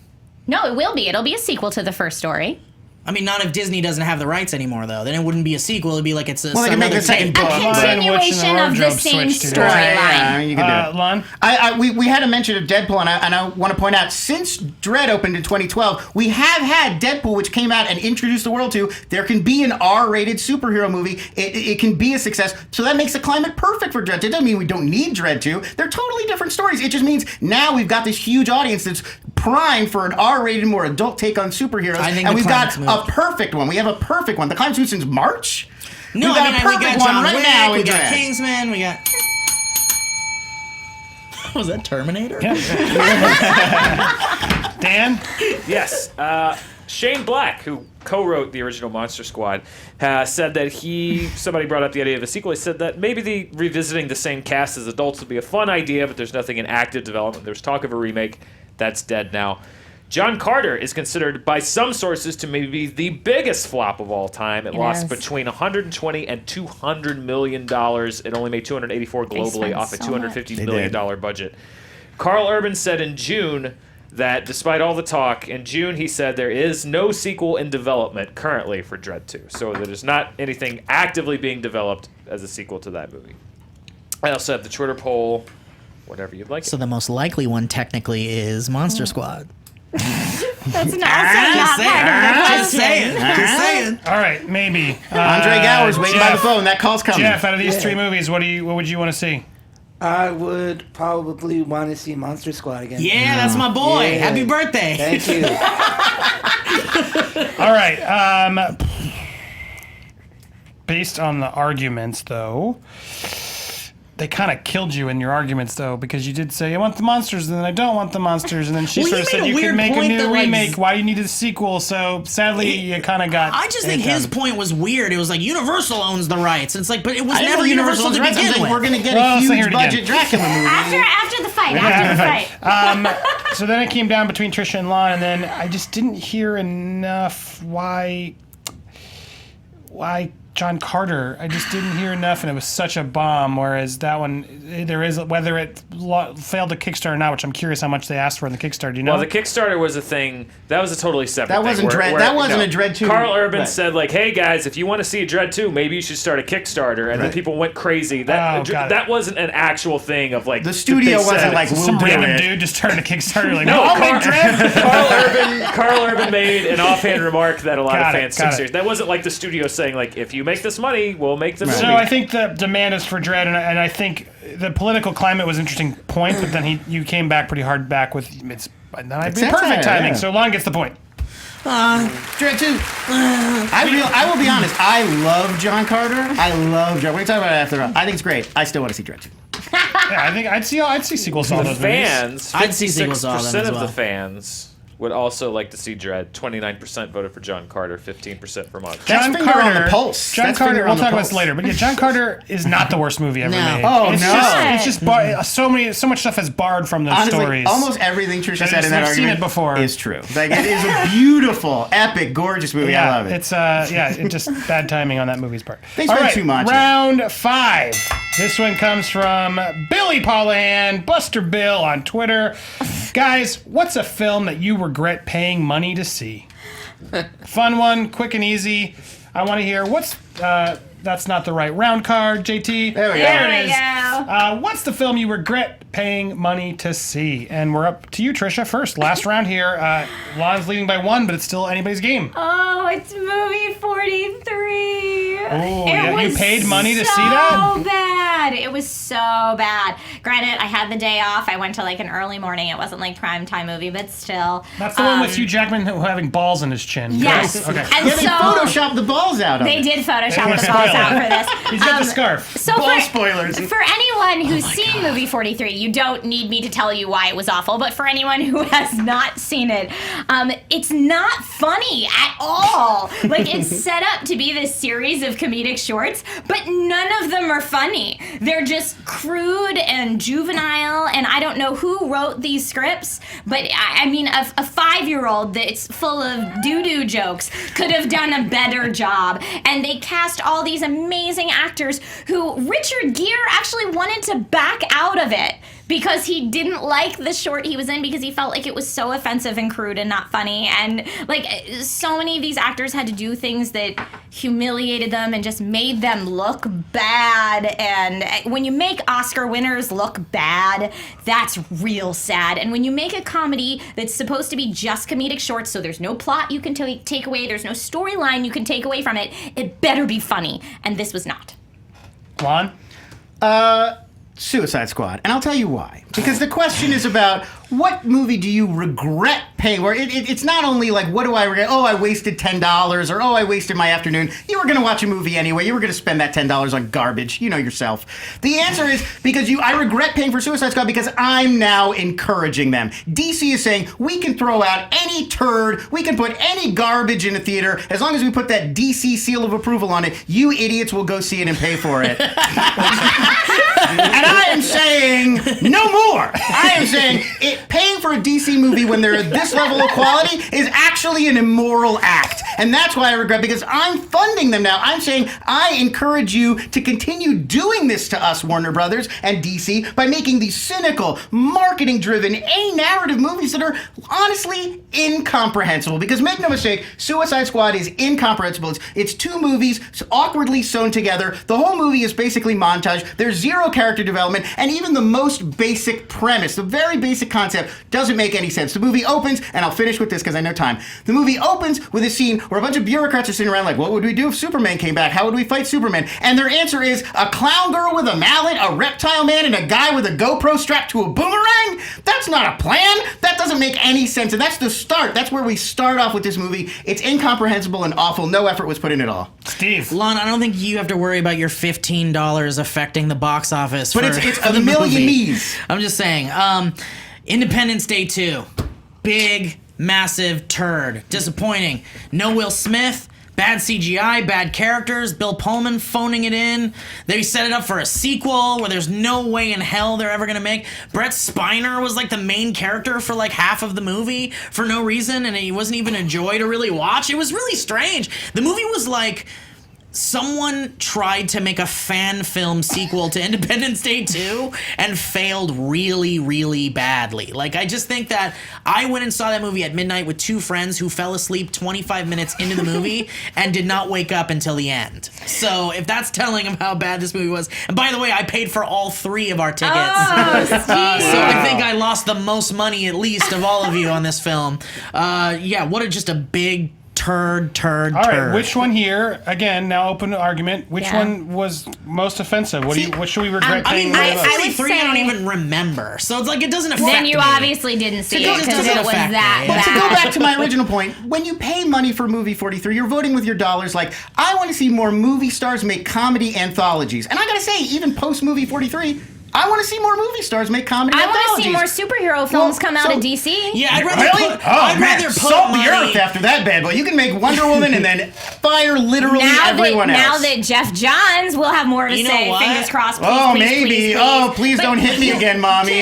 No, it will be. It'll be a sequel to the first story. I mean, not if Disney doesn't have the rights anymore, though. Then it wouldn't be a sequel. It'd be like it's a Well, they can some make other a second thing. book. A Lion, Witch, and the continuation of the Wardrobe same switched to storyline. Yeah, you can do it. Lon? We had a mention of Deadpool, and I want to point out, since Dredd opened in 2012, we have had Deadpool, which came out and introduced the world to, there can be an R-rated superhero movie. It can be a success. So that makes the climate perfect for Dredd. It doesn't mean we don't need Dredd 2. They're totally different stories. It just means now we've got this huge audience that's primed for an R-rated, more adult take on superheroes. I think and the we've got climate's a moved. perfect one. We have a perfect one. The climate's moved since March? No, We've got I mean, a we perfect got one John right Wick, now we in got Dredd. Kingsman, we got... Was that Terminator? Dan? Yes. Shane Black, who co-wrote the original Monster Squad, said that somebody brought up the idea of a sequel. He said that maybe revisiting the same cast as adults would be a fun idea, but there's nothing in active development. There's talk of a remake. That's dead now. John Carter is considered by some sources to maybe the biggest flop of all time. It lost is. between 120 and 200 million dollars. It only made 284 globally spent off a so 250 much. million dollar budget. Carl Urban said in June that despite all the talk, in June he said there is no sequel in development currently for Dredd 2. So there's not anything actively being developed as a sequel to that movie. I also have the Twitter poll, whatever you'd like. So the most likely one technically is Monster Squad. That's not part of the Just saying. All right, maybe. Andre Gower's waiting by the phone. That call's coming. Jeff, out of these three movies, what would you want to see? I would probably want to see Monster Squad again. Yeah, that's my boy. Yeah. Happy birthday. Thank you. All right. Based on the arguments, though, they kind of killed you in your arguments, though, because you did say, I want the monsters, and then I don't want the monsters, and then she sort of said you could make a new remake. Why do you need a sequel? So, sadly, you kind of got... I just think his point was weird. It was like, Universal owns the rights. It's like, but it was never Universal to begin with. We're going to get a huge budget Dracula movie. After the fight. So then it came down between Trisha and Lon, and then I just didn't hear enough why John Carter. I just didn't hear enough, and it was such a bomb. Whereas that one, there is, whether it failed to Kickstarter or not, which I'm curious how much they asked for in the Kickstarter. Do you know? Well, the Kickstarter was a thing. That was a totally separate thing. That wasn't a Dredd 2. Carl Urban said, like, hey, guys, if you want to see Dredd 2, maybe you should start a Kickstarter. And then people went crazy. That wasn't an actual thing of, like... The studio wasn't like, we'll some do random it. dude just started a Kickstarter like, no, I'll make Dredd. Carl Urban made an offhand remark that a lot of fans took got it. serious. That wasn't like the studio saying, like, if you make this money, we'll make the movie. So I think the demand is for Dredd, and I think the political climate was an interesting point, but then you came back pretty hard back with that'd be perfect timing. Yeah. So Lon gets the point. Dredd 2. I will be honest. I love John Carter. I love Dredd. What are you talking about after? I think it's great. I still want to see Dredd 2. Yeah, I think I'd see sequels to all those fans. I'd see sequels to all of them 56% as of well. the fans would also like to see Dredd. 29% voted for John Carter, 15% for Monster. John Carter on the pulse. John That's Carter. We'll on the talk about pulse. this later, but yeah, John Carter is not the worst movie ever made. Oh, It's just so much stuff is barred from those Honestly, stories. almost everything Trisha said in that I've seen argument it before. is true. Like, it is a beautiful, epic, gorgeous movie. Yeah, I love it. It's it's just bad timing on that movie's part. They All spent right, too much. Round 5. This one comes from Billy Paulahan, Buster Bill on Twitter. Guys, what's a film that you regret paying money to see? Fun one, quick and easy. I want to hear what's. That's not the right round card, JT. There we go. There it is. What's the film you regret paying money to see? And we're up to you, Trisha, first. Last round here. Lon's leading by 1, but it's still anybody's game. Oh, it's movie 43. Oh, you paid money to see that? So bad. It was so bad. Granted, I had the day off. I went to like an early morning. It wasn't like primetime movie, but still. That's the one with Hugh Jackman having balls in his chin. Yes. Okay. And Yeah, they photoshopped the balls out of They it. did Photoshop the balls out for this. He's got the scarf. So Ball spoilers. For anyone who's seen movie 43, you don't need me to tell you why it was awful, but for anyone who has not seen it, it's not funny at all. Like, it's set up to be this series of comedic shorts, but none of them are funny. They're just crude and juvenile, and I don't know who wrote these scripts, but I mean, a 5-year-old that's full of doo-doo jokes could have done a better job. And they cast all these amazing actors who Richard Gere actually wanted to back out of it because he didn't like the short he was in because he felt like it was so offensive and crude and not funny. And like, so many of these actors had to do things that humiliated them and just made them look bad. And when you make Oscar winners look bad, that's real sad. And when you make a comedy that's supposed to be just comedic shorts, so there's no plot you can take away, there's no storyline you can take away from it, it better be funny. And this was not. Lon? Suicide Squad. And I'll tell you why. Because the question is about what movie do you regret paying? Where it's not only like, what do I regret? Oh, I wasted $10, or oh, I wasted my afternoon. You were going to watch a movie anyway. You were going to spend that $10 on garbage. You know yourself. The answer is because I regret paying for Suicide Squad because I'm now encouraging them. DC is saying we can throw out any turd, we can put any garbage in a theater as long as we put that DC seal of approval on it. You idiots will go see it and pay for it. And I am saying no more. I am saying paying for a DC movie when they're at this level of quality is actually an immoral act. And that's why I regret, because I'm funding them now. I'm saying I encourage you to continue doing this to us, Warner Brothers and DC, by making these cynical, marketing-driven, a-narrative movies that are honestly incomprehensible. Because make no mistake, Suicide Squad is incomprehensible. It's two movies awkwardly sewn together. The whole movie is basically montage. There's zero character development, and even the most basic premise, the very basic concept, doesn't make any sense. The movie opens, and I'll finish with this because I know time. The movie opens with a scene where a bunch of bureaucrats are sitting around like, what would we do if Superman came back? How would we fight Superman? And their answer is a clown girl with a mallet, a reptile man, and a guy with a GoPro strapped to a boomerang? That's not a plan. That doesn't make any sense, and that's the start. That's where we start off with this movie. It's incomprehensible and awful. No effort was put in at all. Steve. Lon, I don't think you have to worry about your $15 affecting the box office. But it's a million me's. I'm just saying. Independence Day 2. Big, massive turd. Disappointing. No Will Smith. Bad CGI, bad characters, Bill Pullman phoning it in. They set it up for a sequel where there's no way in hell they're ever gonna make. Brett Spiner was like the main character for like half of the movie for no reason, and he wasn't even a joy to really watch. It was really strange. The movie was like someone tried to make a fan film sequel to Independence Day 2 and failed really, really badly. Like, I just think that I went and saw that movie at midnight with two friends who fell asleep 25 minutes into the movie and did not wake up until the end. So, if that's telling them how bad this movie was. And by the way, I paid for all 3 of our tickets. Oh, Steve. So I think I lost the most money, at least, of all of you on this film. Yeah, what just a big turd. All right, which one here, again, now open argument, which one was most offensive? What should we regret paying money about? I don't even remember. So it's like it doesn't affect me. Then you obviously didn't see it because it was that But bad. to go back to my original point, when you pay money for Movie 43, you're voting with your dollars like, I want to see more movie stars make comedy anthologies. And I gotta say, even post Movie 43, I want to see more movie stars make comedy anthologies. I want to see more superhero films come out of DC. Yeah, I'd rather really? I'd rather put salt money. the earth after that bad boy. You can make Wonder Woman and then fire literally everyone else. Now that Jeff Johns will have more to say, fingers crossed. Please, oh, please, maybe. Please. Oh, please don't hit me again, mommy.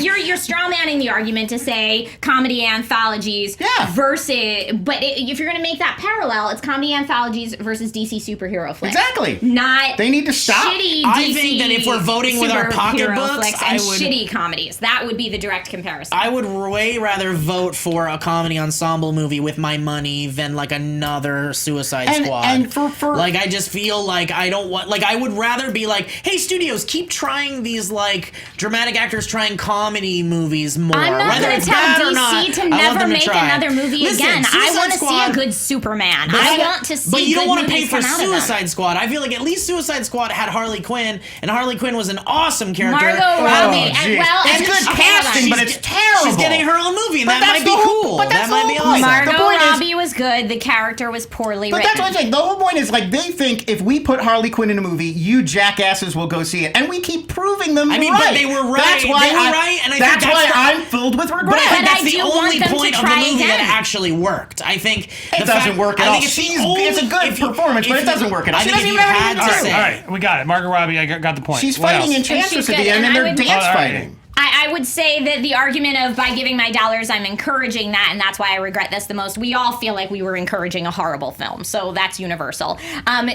You're straw manning the argument to say comedy anthologies versus. But if you're going to make that parallel, it's comedy anthologies versus DC superhero flicks. Exactly. Not. They need to stop. Shitty DC I think that if we're voting with our pocketbooks, and shitty comedies. That would be the direct comparison. I would way rather vote for a comedy ensemble movie with my money than like another Suicide Squad. And for like, I just feel like I don't want, like, I would rather be like, hey, studios, keep trying these like dramatic actors trying comedy movies more. I'm not going to tell DC to never make another movie again. I want to see a good Superman. I want to see. But you don't want to pay for Suicide Squad. I feel like at least Suicide Squad had Harley Quinn, and Harley Quinn was an awesome character. Margot Robbie. It's good casting, but it's terrible. She's getting her own movie, and that might be cool. But that might be awesome. Margot Robbie was good. The character was poorly written. But that's what I'm saying. The whole point is, like, they think if we put Harley Quinn in a movie, you jackasses will go see it, and we keep proving them right. But they were right. That's why they were right, and that's why I'm filled with regret. But I think But that's I the do only want them point to of the try movie again. that actually worked. I think it doesn't work at all. It's a good performance, but it doesn't work at all. I think if you had to say, all right, we got it. Margot Robbie, I got the point. She's What fighting else? Enchantress at good, the end, and and I they're would- dance fighting. I would say that the argument of by giving my dollars, I'm encouraging that, and that's why I regret this the most. We all feel like we were encouraging a horrible film, so that's universal.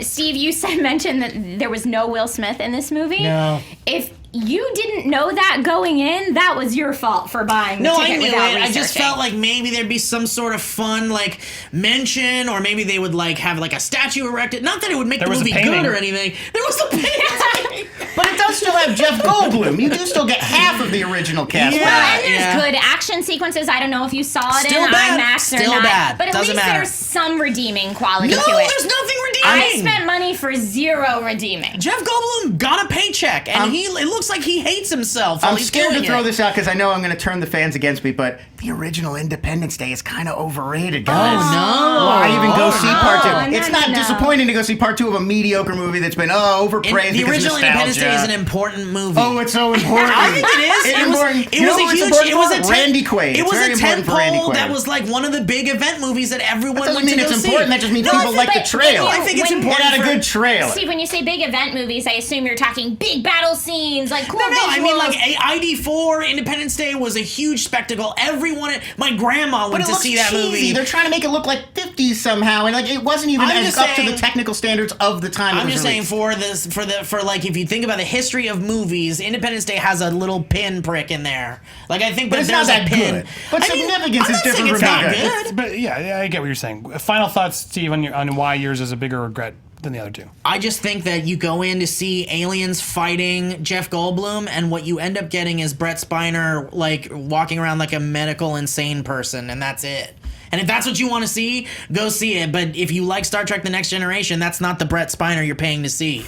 Steve, you mentioned that there was no Will Smith in this movie. No. If you didn't know that going in, that was your fault for buying the No, ticket I knew without it. I just researching. felt like maybe there'd be some sort of fun, like, mention, or maybe they would, like, have, like, a statue erected. Not that it would make the movie good or anything. There was a painting. But it does still have Jeff Goldblum. You do still get half of the original cast. Well, and there's good action sequences. I don't know if you saw it Still in bad. IMAX or Still not. bad. But at Doesn't least matter. there's some redeeming quality No, to it. there's nothing redeeming. I spent money for zero redeeming. Jeff Goldblum got a paycheck, and it looks like he hates himself while I'm he's scared to doing throw it. this out because I know I'm going to turn the fans against me, but the original Independence Day is kind of overrated, guys. Oh, no. Why even go see part two? no, It's not no. disappointing to go see part two of a mediocre movie that's been overpraised The because original of Independence Day is nostalgia. an important movie. Oh, it's so important. I think it is. It's It was important. a You know what's huge. important It was for? a Randy Quaid. It It's was very a important for Randy tentpole Quaid. that was like one of the big event movies that everyone That doesn't went mean to go it's see. important. That just means No, people like the trail. I think it's When- important. It had a good trailer. Steve, when you say big event movies, I assume you're talking big battle scenes, like cool No, I mean, like visuals. ID4, Independence Day was a huge spectacle. Everyone, my grandma But went it to looks see that cheesy. movie. They're trying to make it look like 50s somehow, and like it wasn't even I'm as just up to saying- the technical standards of the time. I'm it was just saying released. for like if you think about the history of movies, Independence Day has a little pin prick in there. Like I think But that it's not there's that a pin. good. But I mean, significance I'm is not different saying it's from not good. good. But yeah, I get what you're saying. Final thoughts, Steve, on why yours is a bigger regret than the other two. I just think that you go in to see aliens fighting Jeff Goldblum, and what you end up getting is Brett Spiner like walking around like a medical insane person, and that's it. And if that's what you want to see, go see it. But if you like Star Trek: The Next Generation, that's not the Brett Spiner you're paying to see.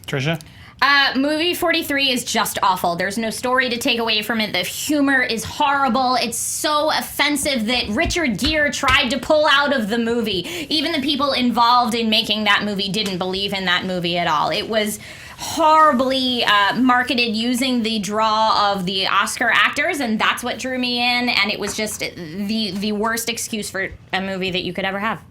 Trisha? Movie 43 is just awful. There's no story to take away from it. The humor is horrible. It's so offensive that Richard Gere tried to pull out of the movie. Even the people involved in making that movie didn't believe in that movie at all. It was horribly marketed using the draw of the Oscar actors, and that's what drew me in, and it was just the worst excuse for a movie that you could ever have.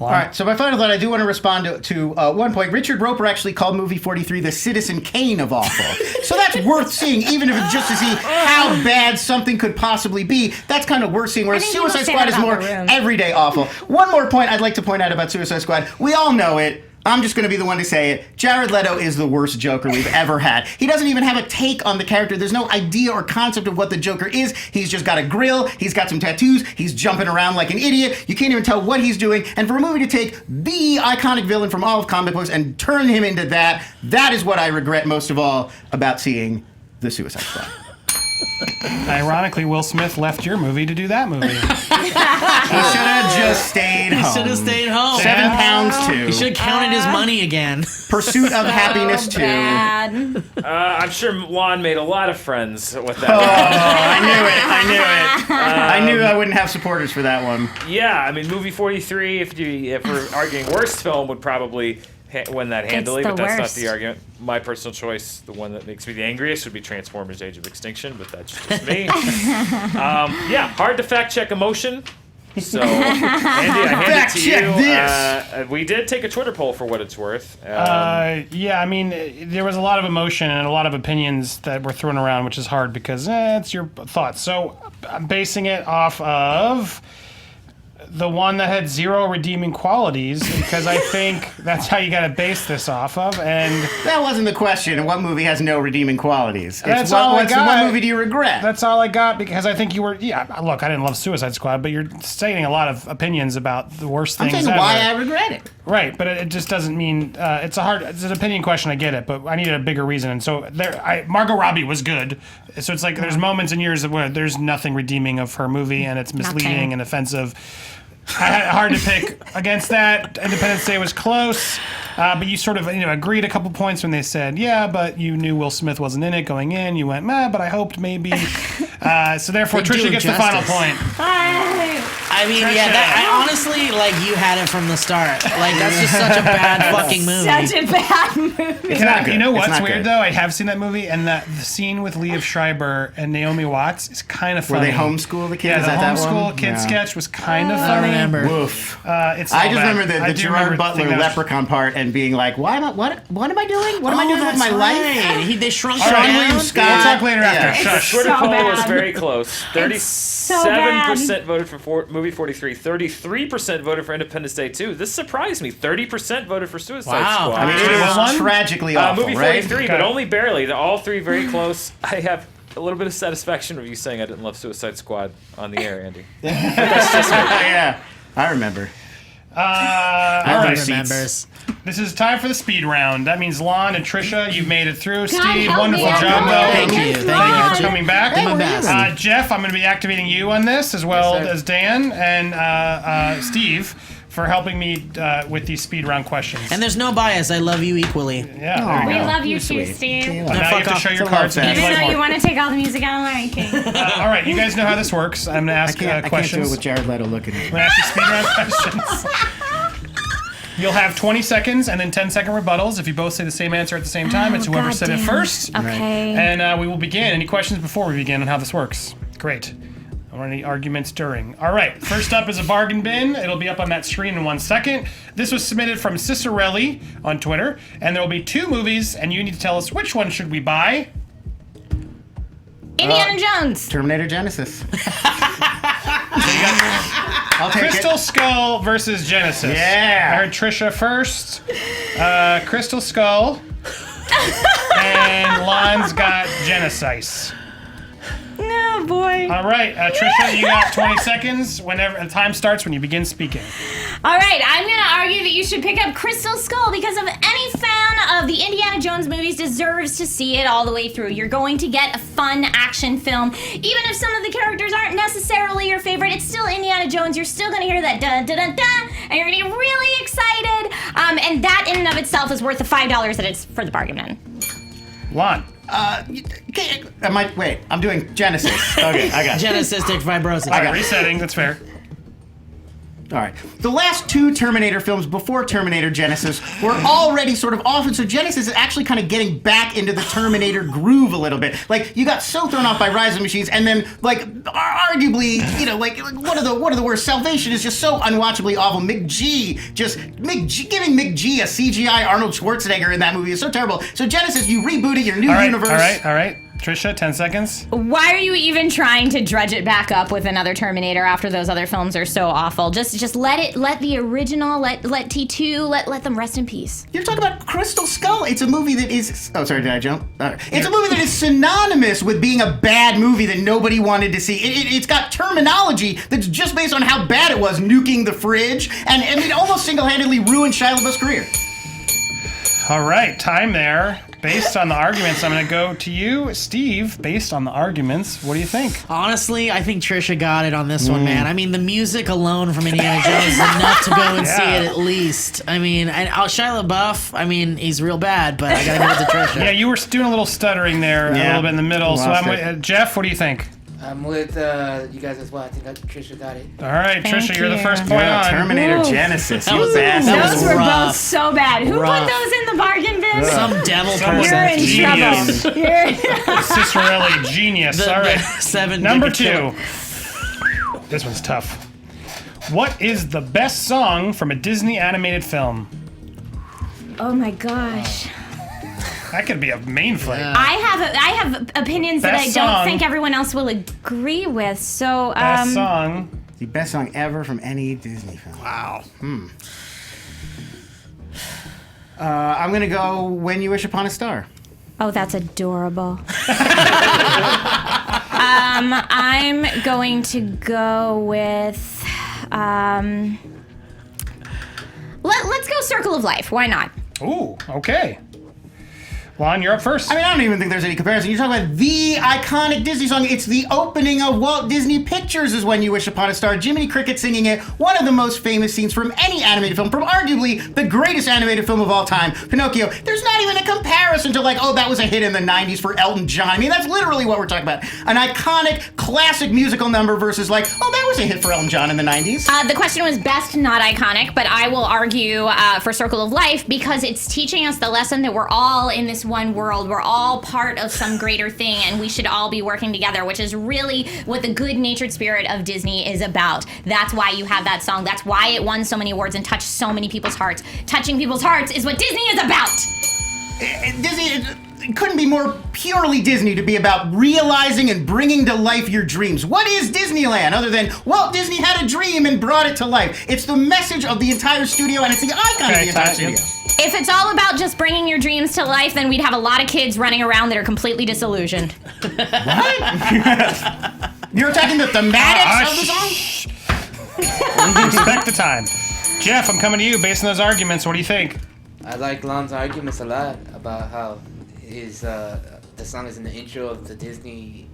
All right, so my final thought, I do want to respond to one point. Richard Roper actually called movie 43 the Citizen Kane of awful. So that's worth seeing, even if it's just to see how bad something could possibly be. That's kind of worth seeing, whereas I think people Suicide say Squad that is about more The Room. everyday awful. One more point I'd like to point out about Suicide Squad. We all know it. I'm just going to be the one to say it. Jared Leto is the worst Joker we've ever had. He doesn't even have a take on the character. There's no idea or concept of what the Joker is. He's just got a grill. He's got some tattoos. He's jumping around like an idiot. You can't even tell what he's doing. And for a movie to take the iconic villain from all of comic books and turn him into that is what I regret most of all about seeing The Suicide Squad. Ironically, Will Smith left your movie to do that movie. He should have just stayed home. Should have stayed home. 7 pounds too. He should have counted his money again. Pursuit of Happiness 2. Bad. I'm sure Lon made a lot of friends with that. I knew I wouldn't have supporters for that one. Yeah, I mean, movie 43, if we're arguing worst film, would probably win that handily, the but that's not worst. the argument. My personal choice, the one that makes me the angriest, would be Transformers: Age of Extinction, but that's just me. Yeah, hard to fact check emotion. So, Andy, I hand it to you. Fact check We did take a Twitter poll for what it's worth. Yeah, I mean, there was a lot of emotion and a lot of opinions that were thrown around, which is hard because it's your thoughts. So I'm basing it off of the one that had 0 redeeming qualities because I think that's how you got to base this off of. And That wasn't the question. What movie has no redeeming qualities? That's all I got. What movie do you regret? that's all I got because I think you were. Yeah, look, I didn't love Suicide Squad, but you're stating a lot of opinions about the worst I'm things saying ever. why I regret it. Right, but it just doesn't mean it's an opinion question. I get it, but I needed a bigger reason. And so Margot Robbie was good. So it's like there's moments in years where there's nothing redeeming of her movie, and it's misleading Nothing. and offensive. Hard to pick against that. Independence Day was close, but you sort of agreed a couple points when they said, yeah, but you knew Will Smith wasn't in it going in. You went, meh, but I hoped maybe. So therefore, They do Trisha it gets the final justice. point. I mean, yeah, I honestly, like, you had it from the start. Like, that's just such a bad fucking movie. Such a bad movie. It's not good. You know It's what's not weird good. though? I have seen that movie, and the scene with Liev Schreiber and Naomi Watts is kind of Where funny. they homeschool the kids? Yeah, Is the that that homeschool one? kid Yeah. sketch was kind of I funny. remember. Woof. It's I all just bad. remember I the do Gerard remember Butler thinking that was- leprechaun part and being like, what am I doing? What am I doing with my life? Right. They shrunk All her right, down. William Scott. We'll talk later Yeah. after. The Shush. Twitter so poll was bad. very close. so 37% voted for movie 43. 33% voted for Independence Day 2. This surprised me. 30% voted for Suicide Wow. Squad. I mean, it What one? is tragically awful, movie right? 43, but Okay. only barely. They're all three very close. I have a little bit of satisfaction of you saying I didn't love Suicide Squad on the air, Andy. Yeah, I remember. All Everyone right, remembers. this is time for the speed round. That means Lon and Trisha, you've made it through. God Steve, help wonderful me, job I'm though. trying. Thank you. Thank you you. for coming back. My best. Jeff, I'm going to be activating you on this as well Yes, sir. as Dan and Steve for helping me with these speed round questions. And there's no bias. I love you equally. yeah, there We you go. love you too, sweet. Steve. Now you have to fuck show off. your It's a cards. love and fest. be Even like though you more. want to take all the music out of Lion King. All right, you guys know how this works. I'm going to ask I can't do questions. it with Jared Leto looking at me. I'm going to ask you speed round questions. You'll have 20 seconds and then 10-second rebuttals. If you both say the same answer at the same time, it's whoever said it goddamn. first. Okay. And we will begin. Any questions before we begin on how this works? Great. or any arguments during. All right, first up is a bargain bin. It'll be up on that screen in 1 second. This was submitted from Cicerelli on Twitter, and there will be 2 movies, and you need to tell us which one should we buy. Indiana Jones. Terminator Genesis. I'll take Crystal it. Skull versus Genesis. Yeah. I heard Trisha first. Crystal Skull. And Lon's got Genesis. No, boy. All right, Trisha, you got 20 seconds. Whenever the time starts when you begin speaking. All right, I'm going to argue that you should pick up Crystal Skull because of any fan of the Indiana Jones movies deserves to see it all the way through. You're going to get a fun action film. Even if some of the characters aren't necessarily your favorite, it's still Indiana Jones. You're still going to hear that dun-dun-dun-dun, and you're going to get really excited. And that in and of itself is worth the $5 that it's for the bargain bin. Lon. Wait, I'm doing Genesis. Okay, I got it. Genesistic fibrosis. All right, resetting. That's fair. All right. The last 2 Terminator films before Terminator Genesis were already sort of off, and so Genesis is actually kind of getting back into the Terminator groove a little bit. Like, you got so thrown off by Rise of the Machines, and then, like, arguably, you know, like one of the worst. Salvation is just so unwatchably awful. Giving McG a CGI Arnold Schwarzenegger in that movie is so terrible. So Genesis, you reboot it, your new universe. All right. Trisha, 10 seconds. Why are you even trying to dredge it back up with another Terminator after those other films are so awful? Just let the original, let T2, let them rest in peace. You're talking about Crystal Skull. It's a movie that is... Oh, sorry, did I jump? It's a movie that is synonymous with being a bad movie that nobody wanted to see. It's got terminology that's just based on how bad it was, nuking the fridge, and it almost single-handedly ruined Shia LaBeouf's career. All right, time there. Based on the arguments, I'm going to go to you, Steve. Based on the arguments, what do you think? Honestly, I think Trisha got it on this one, man. I mean, the music alone from Indiana Jones is enough to go and see it at least. I mean, and Shia LaBeouf, I mean, he's real bad, but I got to give it to Trisha. Yeah, you were doing a little stuttering there, a little bit in the middle. So I'm with Jeff. What do you think? I'm with you guys as well. I think Trisha got it. All right, Thank Trisha, you're the you. first point on. Terminator Ooh. Genesis. That was Those were rough. both so bad. Who Rough. put those in the bargain bin? Some devil Someone- person. You're in Genius. trouble. You're Cicerelli, genius. All right. 7 Number killer. 2. This one's tough. What is the best song from a Disney animated film? Oh my gosh. That could be a main flight. I have opinions that I Best don't song. think everyone else will agree with. So Best song. The best song ever from any Disney film. Wow. I'm going to go When You Wish Upon a Star. Oh, that's adorable. I'm going to go with let's go Circle of Life. Why not? Ooh, okay. Lon, you're up first. I mean, I don't even think there's any comparison. You're talking about the iconic Disney song. It's the opening of Walt Disney Pictures is When You Wish Upon a Star. Jiminy Cricket singing it. One of the most famous scenes from any animated film, from arguably the greatest animated film of all time, Pinocchio. There's not even a comparison to like, oh, that was a hit in the 90s for Elton John. I mean, that's literally what we're talking about. An iconic, classic musical number versus like, oh, that was a hit for Elton John in the 90s. The question was best, not iconic, but I will argue for Circle of Life because it's teaching us the lesson that we're all in this one world. We're all part of some greater thing, and we should all be working together, which is really what the good-natured spirit of Disney is about. That's why you have that song. That's why it won so many awards and touched so many people's hearts. Touching people's hearts is what Disney is about. Disney, it couldn't be more purely Disney to be about realizing and bringing to life your dreams. What is Disneyland other than Walt Disney had a dream and brought it to life? It's the message of the entire studio, and it's the icon of the entire studio. If it's all about just bringing your dreams to life, then we'd have a lot of kids running around that are completely disillusioned. What? You're attacking the thematics of the song? Respect the time. Jeff, I'm coming to you based on those arguments. What do you think? I like Lon's arguments a lot about how his the song is in the intro of the Disney,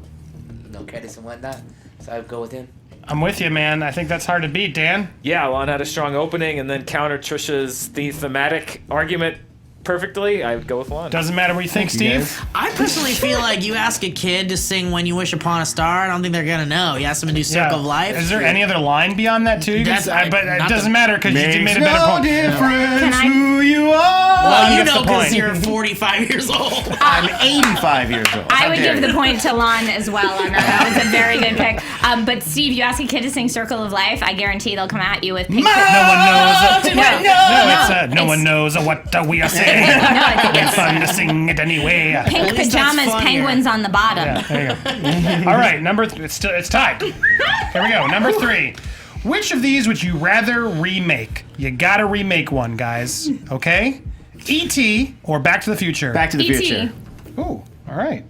credits and whatnot. So I'd go with him. I'm with you, man. I think that's hard to beat. Dan? Yeah, Lon had a strong opening and then countered Trisha's thematic argument perfectly, I would go with Lon. Doesn't matter what you think, Steve. I personally feel like you ask a kid to sing "When You Wish Upon a Star," I don't think they're gonna know. You ask them to do "Circle of Life." Is there any other line beyond that too? But it doesn't matter because you made a better point. difference who you are. Well, you gets know the point. because you're 45 years old. I'm 85 years old. I would give the point to Lon as well on that. That was a very good pick. But Steve, you ask a kid to sing "Circle of Life," I guarantee they'll come at you with pink. No one knows. No one it's- knows what we are saying. It's fun to sing it anyway. Pink At least that's pajamas, funnier. penguins on the bottom. Yeah, there you go. All right, it's tied. Here we go. Number 3. Which of these would you rather remake? You gotta remake one, guys. Okay? E.T. or Back to the Future? Back to the E.T. Future. Ooh, all right.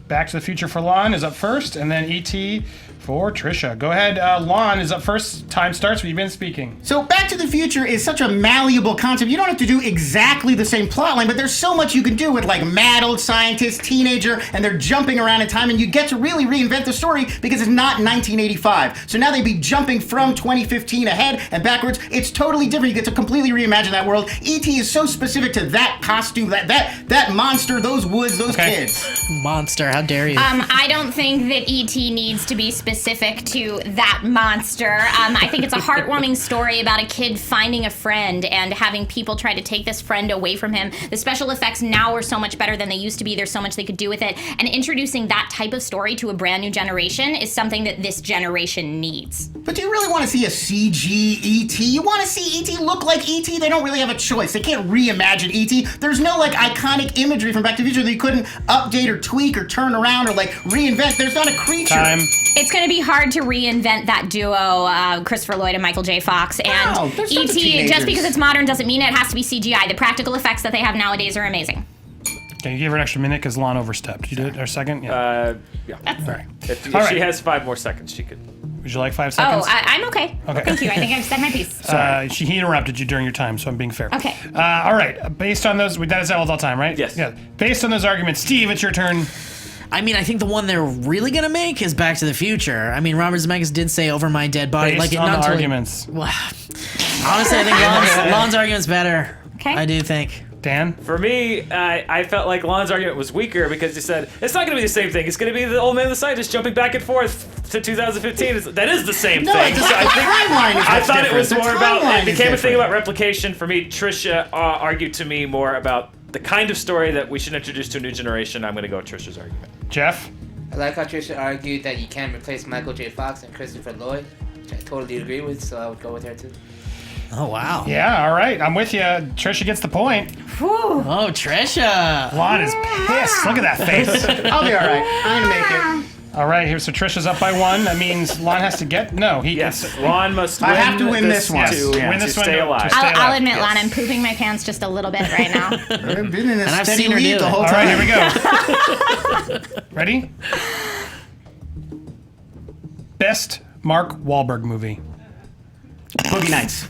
Back to the Future for Lon is up first, and then E.T. for Trisha. Go ahead. Lon is up first. Time starts when you've been speaking. So Back to the Future is such a malleable concept. You don't have to do exactly the same plotline, but there's so much you can do with like mad old scientist, teenager, and they're jumping around in time, and you get to really reinvent the story because it's not 1985. So now they'd be jumping from 2015 ahead and backwards. It's totally different. You get to completely reimagine that world. E.T. is so specific to that costume, that monster, those woods, those kids. Monster, how dare you? I don't think that E.T. needs to be specific to that monster. I think it's a heartwarming story about a kid finding a friend and having people try to take this friend away from him. The special effects now are so much better than they used to be. There's so much they could do with it. And introducing that type of story to a brand new generation is something that this generation needs. But do you really want to see a CG E.T.? You want to see E.T. look like E.T.? They don't really have a choice. They can't reimagine E.T. There's no like iconic imagery from Back to the Future that you couldn't update or tweak or turn around or like reinvent. There's not a creature. Time. It's going to be hard to reinvent that duo, Christopher Lloyd and Michael J. Fox. And No, they're such E.T., teenagers. just because it's modern doesn't mean it has to be CGI. The practical effects that they have nowadays are amazing. Can you give her an extra minute because Lon overstepped? You did it, or second? Yeah. Yeah. All right. If All right. she has 5 more seconds, she could. Would you like 5 Oh, seconds? I'm okay. Okay. Thank you. I think I've said my piece. He interrupted you during your time, so I'm being fair. Okay. All right. Based on those, that is all the time, right? Yes. Yeah. Based on those arguments, Steve, it's your turn. I mean, I think the one they're really gonna make is Back to the Future. I mean, Robert Zemeckis did say "Over my dead body." Based like on not the to- arguments. Well, honestly, I think Lon's argument's better. Okay. I do think. Dan? For me, I felt like Lon's argument was weaker because he said it's not going to be the same thing. It's going to be the old man and the scientist jumping back and forth to 2015. That is the same No, thing. the So I think timeline is I what's thought it was different. The more about. timeline It is became a thing different. about replication. For me, Trisha argued to me more about the kind of story that we should introduce to a new generation. I'm going to go with Trisha's argument. Jeff? I like how Trisha argued that you can't replace Michael J. Fox and Christopher Lloyd, which I totally agree with, so I would go with her too. Oh wow. Yeah, all right. I'm with you. Trisha gets the point. Oh, Trisha. Lon is pissed. Look at that face. I'll be all right. I'm gonna make it. All right, so Trisha's up by 1. That means Lon has to get... No, he Yes, gets... Lon must win. I have to win this one. to, Yes, win to this one stay to- alive. to stay I'll alive. admit, Yes. Lon, I'm pooping my pants just a little bit right now. I've been in a I've steady seen her lead do the it. whole All time. right, here we go. Ready? Best Mark Wahlberg movie. Boogie Nights.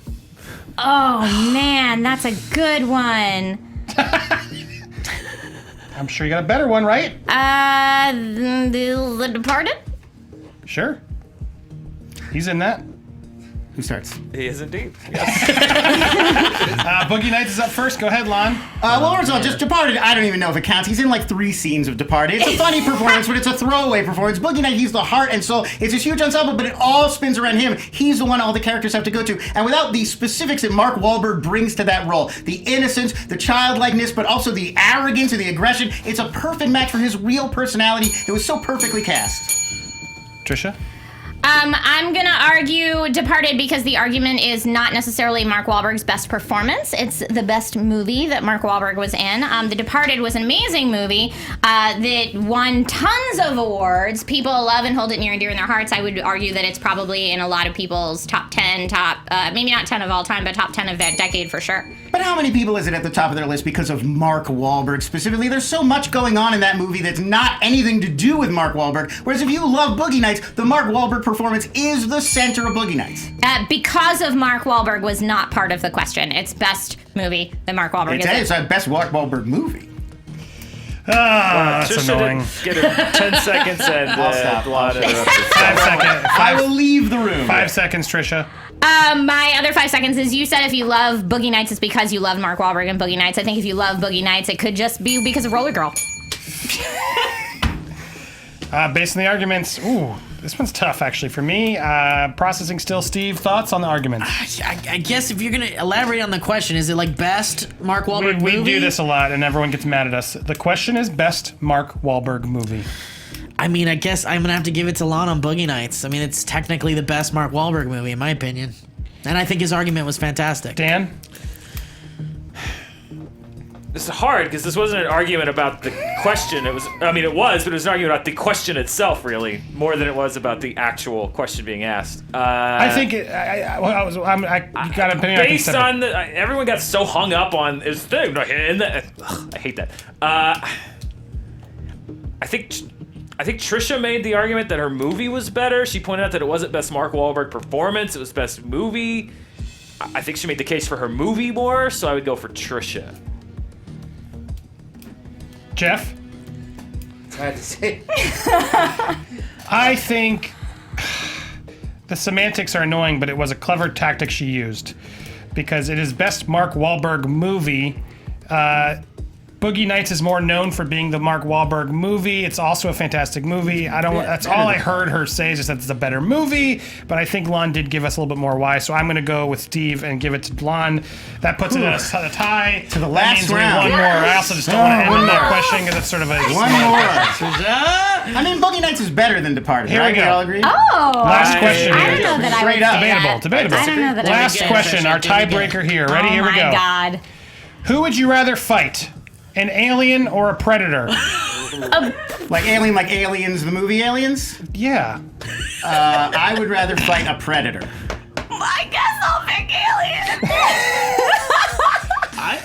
Oh, man, that's a good one. I'm sure you got a better one, right? The Departed? Sure. He's in that. Who starts? He is indeed. Boogie Nights is up first. Go ahead, Lon. Well, first of all, just Departed, I don't even know if it counts. He's in like 3 scenes of Departed. It's a funny performance, but it's a throwaway performance. Boogie Nights, he's the heart and soul. It's this huge ensemble, but it all spins around him. He's the one all the characters have to go to. And without the specifics that Mark Wahlberg brings to that role, the innocence, the childlikeness, but also the arrogance and the aggression, it's a perfect match for his real personality. It was so perfectly cast. Trisha? I'm gonna argue Departed because the argument is not necessarily Mark Wahlberg's best performance. It's the best movie that Mark Wahlberg was in. The Departed was an amazing movie that won tons of awards. People love and hold it near and dear in their hearts. I would argue that it's probably in a lot of people's top 10, maybe not 10 of all time, but top 10 of that decade for sure. But how many people is it at the top of their list because of Mark Wahlberg specifically? There's so much going on in that movie that's not anything to do with Mark Wahlberg. Whereas if you love Boogie Nights, the Mark Wahlberg performance is the center of Boogie Nights. Because of Mark Wahlberg was not part of the question. It's best movie that Mark Wahlberg is in. It's our best Mark Wahlberg movie. That's Trisha annoying. didn't get it 10 seconds and I'll stop. Lon interrupted. 5 seconds. I will leave the room. 5 seconds, Trisha. My other 5 seconds is you said if you love Boogie Nights, it's because you love Mark Wahlberg and Boogie Nights. I think if you love Boogie Nights, it could just be because of Roller Girl. Based on the arguments, this one's tough actually for me. Processing still. Steve, thoughts on the arguments? I guess if you're gonna elaborate on the question, is it like best Mark Wahlberg movie? We do this a lot, and everyone gets mad at us. The question is best Mark Wahlberg movie. I mean, I guess I'm gonna have to give it to Lon on Boogie Nights. I mean, it's technically the best Mark Wahlberg movie in my opinion, and I think his argument was fantastic. Dan? This is hard because this wasn't an argument about the question. It was but it was an argument about the question itself, really, more than it was about the actual question being asked. I think you got an opinion. Based on everyone got so hung up on his thing, and I hate that. I think Trisha made the argument that her movie was better. She pointed out that it wasn't best Mark Wahlberg performance; it was best movie. I think she made the case for her movie more, so I would go for Trisha. Jeff? It's hard to say. I think the semantics are annoying, but it was a clever tactic she used because it is best Mark Wahlberg movie. Boogie Nights is more known for being the Mark Wahlberg movie. It's also a fantastic movie. That's all I heard her say is just that it's a better movie, but I think Lon did give us a little bit more why, so I'm going to go with Steve and give it to Lon. That puts it at a tie. To the last round. One more. I also just don't want to end that question because it's sort of a... One more. I mean, Boogie Nights is better than Departed, Here right? we go. We all agree? Oh! Last question. I don't know that I would say that. Debatable. I don't know that Last I would question, our tiebreaker here. Ready? Here we go. Oh my God. Who would you rather fight? An alien or a predator? Like Aliens, the movie Aliens? Yeah. I would rather fight a predator. I guess I'll pick alien.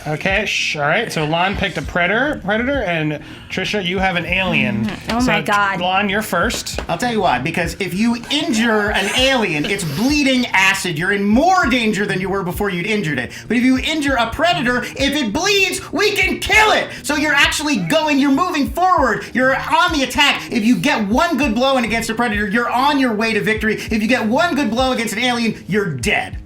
Okay, all right. So Lon picked a predator, and Trisha, you have an alien. Oh my God. Lon, you're first. I'll tell you why. Because if you injure an alien, it's bleeding acid. You're in more danger than you were before you'd injured it. But if you injure a predator, if it bleeds, we can kill it. So you're actually you're moving forward. You're on the attack. If you get one good blow against a predator, you're on your way to victory. If you get one good blow against an alien, you're dead.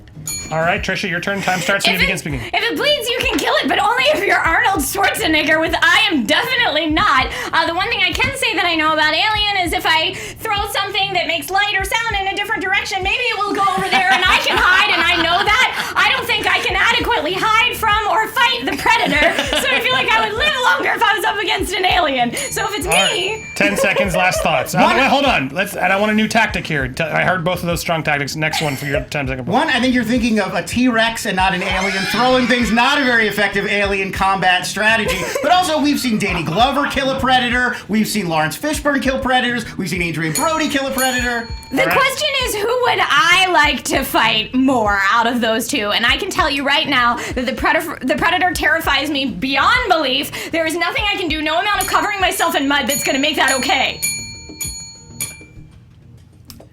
All right, Trisha, your turn. Time starts when you begin speaking. If it bleeds, you can kill it, but only if you're Arnold Schwarzenegger, with I am definitely not. The one thing I can say that I know about Alien is if I throw something that makes light or sound in a different direction, maybe it will go over there and I can hide, and I know that. I don't think I can adequately hide from or fight the Predator, so I feel like I would live longer if I was up against an alien. So if it's me... Right. 10 seconds, last thoughts. Wait, hold on. And I want a new tactic here. I heard both of those strong tactics. Next one for your 10-second break. One, I think you're thinking of a T-Rex and not an alien. Throwing things, not a very effective alien combat strategy. But also, we've seen Danny Glover kill a predator. We've seen Lawrence Fishburne kill predators. We've seen Adrian Brody kill a predator. The question is, who would I like to fight more out of those two? And I can tell you right now that the Predator terrifies me beyond belief. There is nothing I can do, no amount of covering myself in mud that's going to make that okay.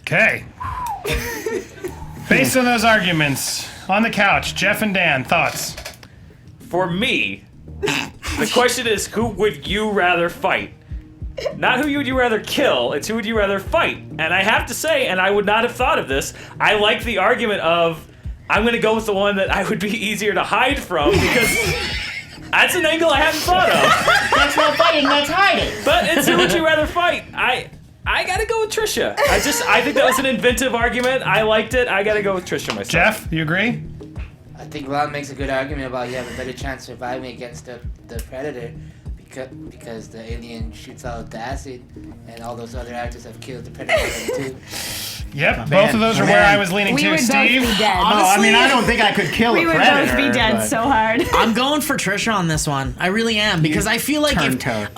Okay. Based on those arguments, on the couch, Jeff and Dan, thoughts? For me, the question is, who would you rather fight? Not who would you rather kill, it's who would you rather fight. And I have to say, and I would not have thought of this, I like the argument of, I'm going to go with the one that I would be easier to hide from, because that's an angle I hadn't thought of. That's not fighting, that's hiding. But it's who would you rather fight? I gotta go with Trisha. I think that was an inventive argument. I liked it. I gotta go with Trisha myself. Jeff, you agree? I think Lon makes a good argument about you have a better chance surviving against the predator because the alien shoots out the acid, and all those other actors have killed the predator too. Yep, both of those are where I was leaning to. We would Steve? both be dead. I mean, I don't think I could kill a predator. We would both be dead so hard. I'm going for Trisha on this one. I really am, because I feel like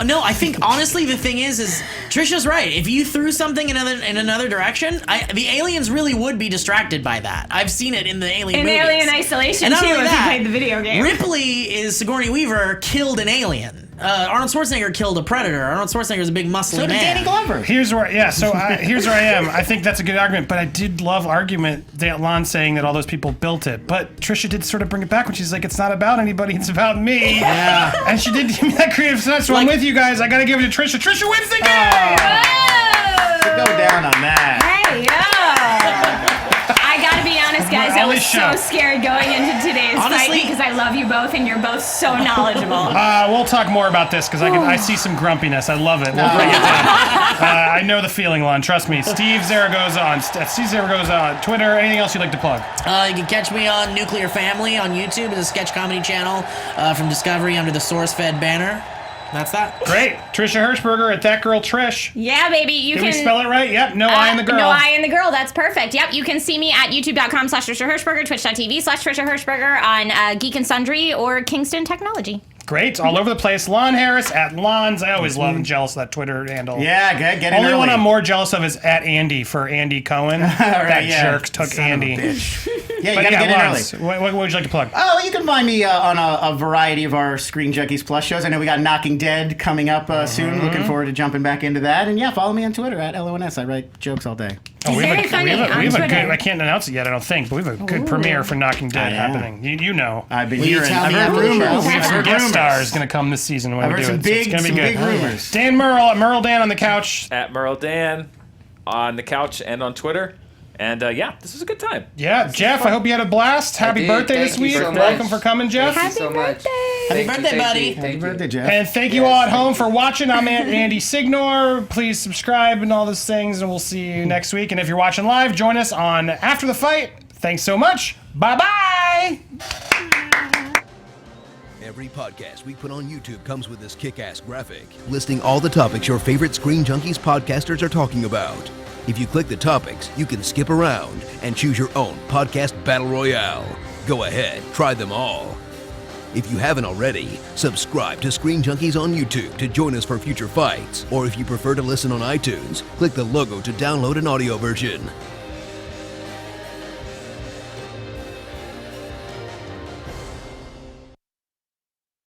no, I think honestly the thing is Trisha's right. If you threw something in another direction, the aliens really would be distracted by that. I've seen it in the Alien movies. Alien Isolation and too, if you that, played the video game. Ripley Sigourney Weaver killed an alien. Arnold Schwarzenegger killed a predator. Arnold Schwarzenegger is a big muscly man. So did Danny Glover. Here's where I am. I think that's a good argument, but I did love Lon saying that all those people built it. But Trisha did sort of bring it back when she's like, it's not about anybody, it's about me. Yeah. And she did give me that creative sense, so I'm with you guys. I gotta give it to Trisha. Trisha wins the game! Go down on that. Hey, yo! I gotta be honest, guys. I was show. so scared going into today's Honestly- fight because I love you both and you're both so knowledgeable. We'll talk more about this because I see some grumpiness. I love it. We'll bring it down. I know the feeling, Lon. Trust me. Steve Zaragoza on Twitter. Anything else you'd like to plug? You can catch me on Nuclear Family on YouTube. It's a sketch comedy channel from Discovery under the SourceFed banner. That's that. Great. Trisha Hershberger at That Girl Trish. Yeah, baby. You Did can we spell it right? Yep. No I in the girl. No I in the girl. That's perfect. Yep. You can see me at youtube.com/Trisha Hershberger, twitch.tv/Trisha Hershberger on Geek and Sundry or Kingston Technology. Great. All over the place. Lon Harris at Lon's. I always love and jealous of that Twitter handle. Yeah, good. Get in Only early. one I'm more jealous of is at Andy for Andy Cohen. That jerk took Son of a Andy. bitch. Yeah, you But gotta yeah, get in early. Lons, what would you like to plug? Oh, you can find me on a variety of our Screen Junkies Plus shows. I know we got Knocking Dead coming up soon. Looking forward to jumping back into that. And yeah, follow me on Twitter at LONS. I write jokes all day. We have Very funny on a good, Twitter. I can't announce it yet, I don't think, but we have a good premiere for Knocking Dead Yeah. happening. You know. I've been Will you hearing. tell I've me heard after the rumors. show? We have some I've heard guest rumors. stars going to come this season when I've we heard do some it. big, It's going to be some good. big rumors. Dan Murrell at Murrell Dan on the couch. At Merle Dan on the couch and on Twitter. And yeah, this was a good time. Yeah, Jeff, I hope you had a blast. Happy did. birthday Thank this you week. so much. Welcome for coming, Jeff. Thank you so much. Happy birthday, buddy. Happy birthday, Jeff. And thank you Yes, all at home thank you. for watching. I'm Andy Signore. Please subscribe and all those things, and we'll see you next week. And if you're watching live, join us on After the Fight. Thanks so much. Bye-bye. Every podcast we put on YouTube comes with this kick-ass graphic listing all the topics your favorite Screen Junkies podcasters are talking about. If you click the topics, you can skip around and choose your own podcast battle royale. Go ahead, try them all. If you haven't already, subscribe to Screen Junkies on YouTube to join us for future fights. Or if you prefer to listen on iTunes, click the logo to download an audio version.